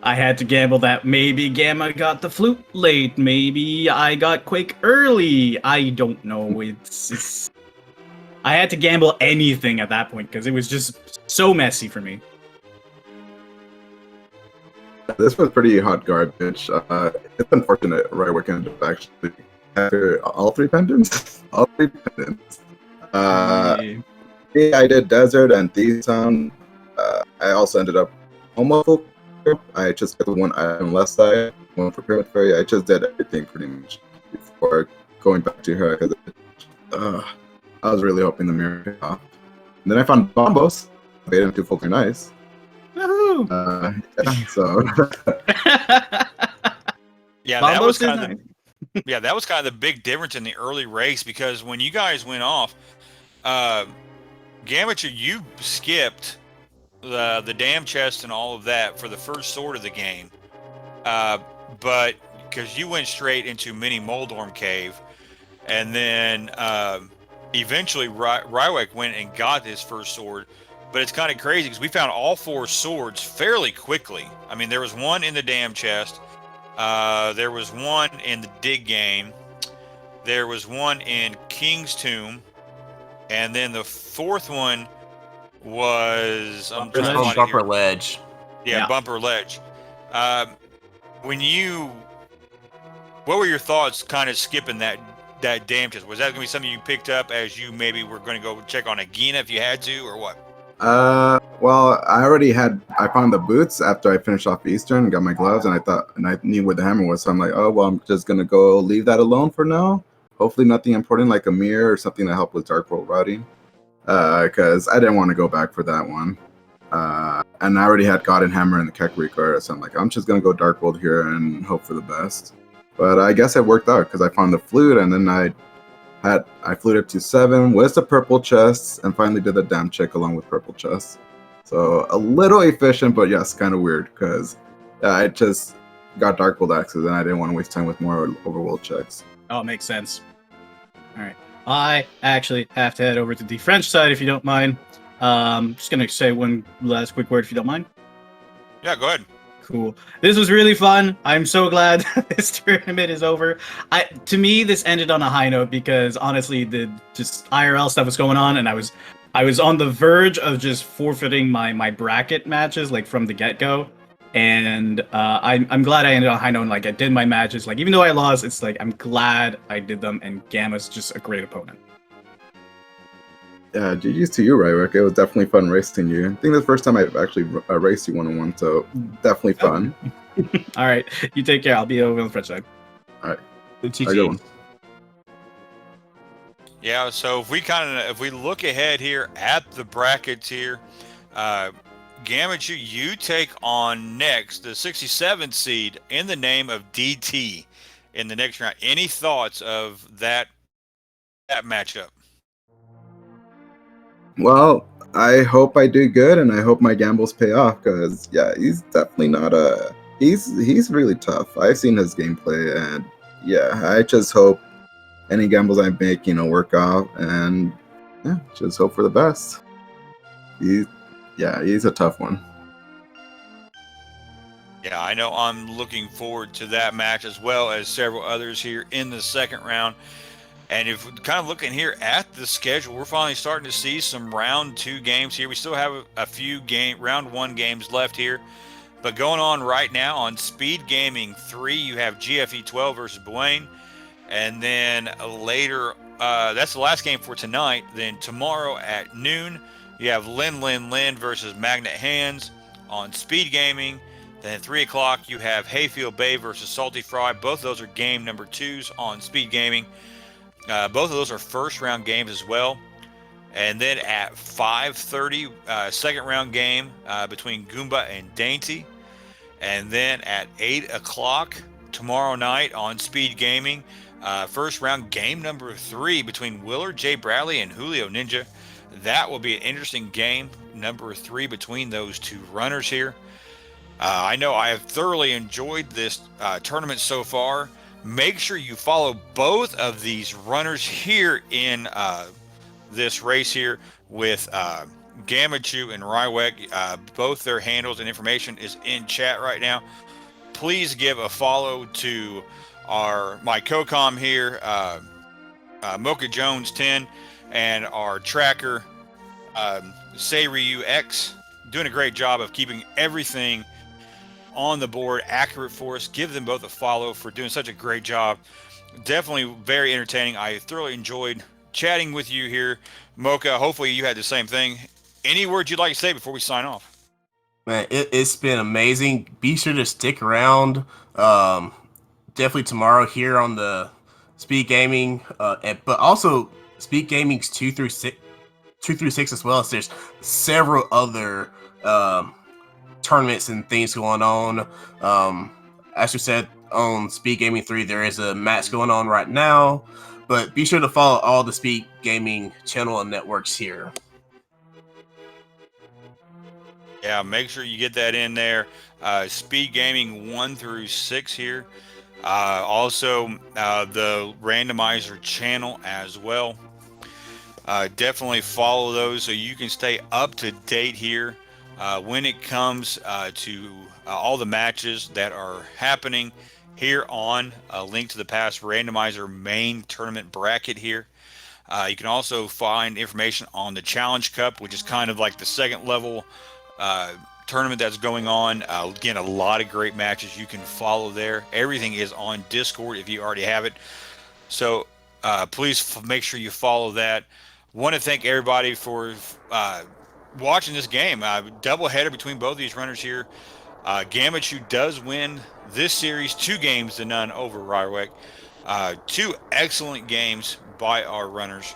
I had to gamble that maybe Gamma got the flute late. Maybe I got Quake early. I don't know. I had to gamble anything at that point because it was just so messy for me. This was pretty hot garbage. It's unfortunate Rywek ended up actually after all three pendants. All three pendants. Yeah, I did Desert and Thieves Town. I also ended up almost full. I just got the one item left side, one for Pyramid Fairy. I just did everything pretty much before going back to her because I was really hoping the mirror paid off. And then I found Bombos. I made him do Folk Nice. Woohoo! Yeah, so Yeah, that was kind of that was kind of the big difference in the early race, because when you guys went off, Gammachuu, you skipped the dam chest and all of that for the first sword of the game, but because you went straight into Mini Moldorm Cave, and then eventually Rywek went and got his first sword. But it's kind of crazy because we found all 4 swords fairly quickly. I mean, there was one in the dam chest. There was one in the dig game. There was one in King's Tomb. And then the 4th one was Bumper Ledge. Yeah, Bumper Ledge. What were your thoughts kind of skipping that dam chest? Was that going to be something you picked up as you maybe were going to go check on Agina if you had to, or what? Well, I found the boots after I finished off Eastern and got my gloves, and I knew where the hammer was, so I'm like, oh, well, I'm just gonna go leave that alone for now. Hopefully nothing important like a mirror or something to help with Dark World routing, because I didn't want to go back for that one. And I already had Godin Hammer in the Keck Record, so I'm like, I'm just gonna go Dark World here and hope for the best. But I guess it worked out, because I found the flute, and then I fluted to 7 with the purple chests, and finally did the dam check along with purple chests. So a little efficient, but yes, kind of weird, because I just got Dark World access, and I didn't want to waste time with more overworld checks. Oh, it makes sense. All right. I actually have to head over to the French side, if you don't mind. Just going to say one last quick word, if you don't mind. Yeah, go ahead. Cool. This was really fun. I'm so glad this tournament is over. To me, this ended on a high note because honestly, the just IRL stuff was going on, and I was on the verge of just forfeiting my bracket matches like from the get go. And I'm glad I ended on a high note. And, like, I did my matches. Like, even though I lost, it's like I'm glad I did them. And Gamma's just a great opponent. Yeah, GG's to you, Rywek. It was definitely fun racing you. I think the first time I've actually raced you 1-on-1, so definitely fun. All right, you take care. I'll be over on the French side. All right. GG. Yeah, so if we look ahead here at the brackets here, Gammachuu, you take on next the 67th seed in the name of DT in the next round. Any thoughts of that matchup? Well, I hope I do good, and I hope my gambles pay off, because yeah, he's definitely not he's really tough. I've seen his gameplay, and yeah, I just hope any gambles I make, work out, and yeah, just hope for the best. He's a tough one. Yeah, I know I'm looking forward to that match as well as several others here in the second round. And if we're kind of looking here at the schedule, we're finally starting to see some round 2 games here. We still have a few round 1 games left here. But going on right now on SpeedGaming 3, you have GFE 12 versus Buane. And then later, that's the last game for tonight. Then tomorrow at noon, you have Lin versus Magnet Hands on SpeedGaming. Then at 3 o'clock, you have Hayfield Bay versus Salty Fry. Both of those are game number 2s on SpeedGaming. Both of those are first round games as well. And then at 5:30, second round game between Goomba and Dainty. And then at 8 o'clock tomorrow night on SpeedGaming, first round game number 3 between Willard J. Bradley and Julio Ninja. That will be an interesting game number 3 between those 2 runners here. I know I have thoroughly enjoyed this tournament so far. Make sure you follow both of these runners here in this race here with Gammachuu and Rywek. Both their handles and information is in chat right now. Please give a follow to my co-com here, Mocha Jones 10, and our tracker, Seiryu X, doing a great job of keeping everything on the board accurate for us. Give them both a follow for doing such a great job. Definitely very entertaining. I thoroughly enjoyed chatting with you here, Mocha. Hopefully you had the same thing. Any words you'd like to say before we sign off? Man, it's been amazing. Be sure to stick around. Definitely tomorrow here on the Speed Gaming, but also Speed Gaming's 2 through 6 as well. So there's several other tournaments and things going on. As we said on Speed Gaming 3, there is a match going on right now. But be sure to follow all the Speed Gaming channel and networks here. Yeah, make sure you get that in there. Speed Gaming 1 through 6 here. Also, the Randomizer channel as well. Definitely follow those so you can stay up to date here when it comes to all the matches that are happening here on Link to the Past Randomizer main tournament bracket here. You can also find information on the Challenge Cup, which is kind of like the second level tournament that's going on. Again, a lot of great matches you can follow there. Everything is on Discord if you already have it. So please make sure you follow that. Want to thank everybody for watching this game. Double header between both of these runners here. Gammachuu does win this series 2-0 over Rywek. 2 excellent games by our runners.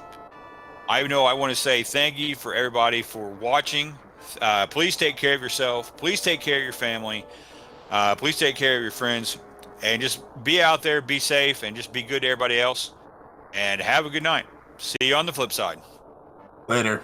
I know I want to say thank you for everybody for watching. Please take care of yourself. Please take care of your family. Please take care of your friends. And just be out there, be safe, and just be good to everybody else. And have a good night. See you on the flip side. Later.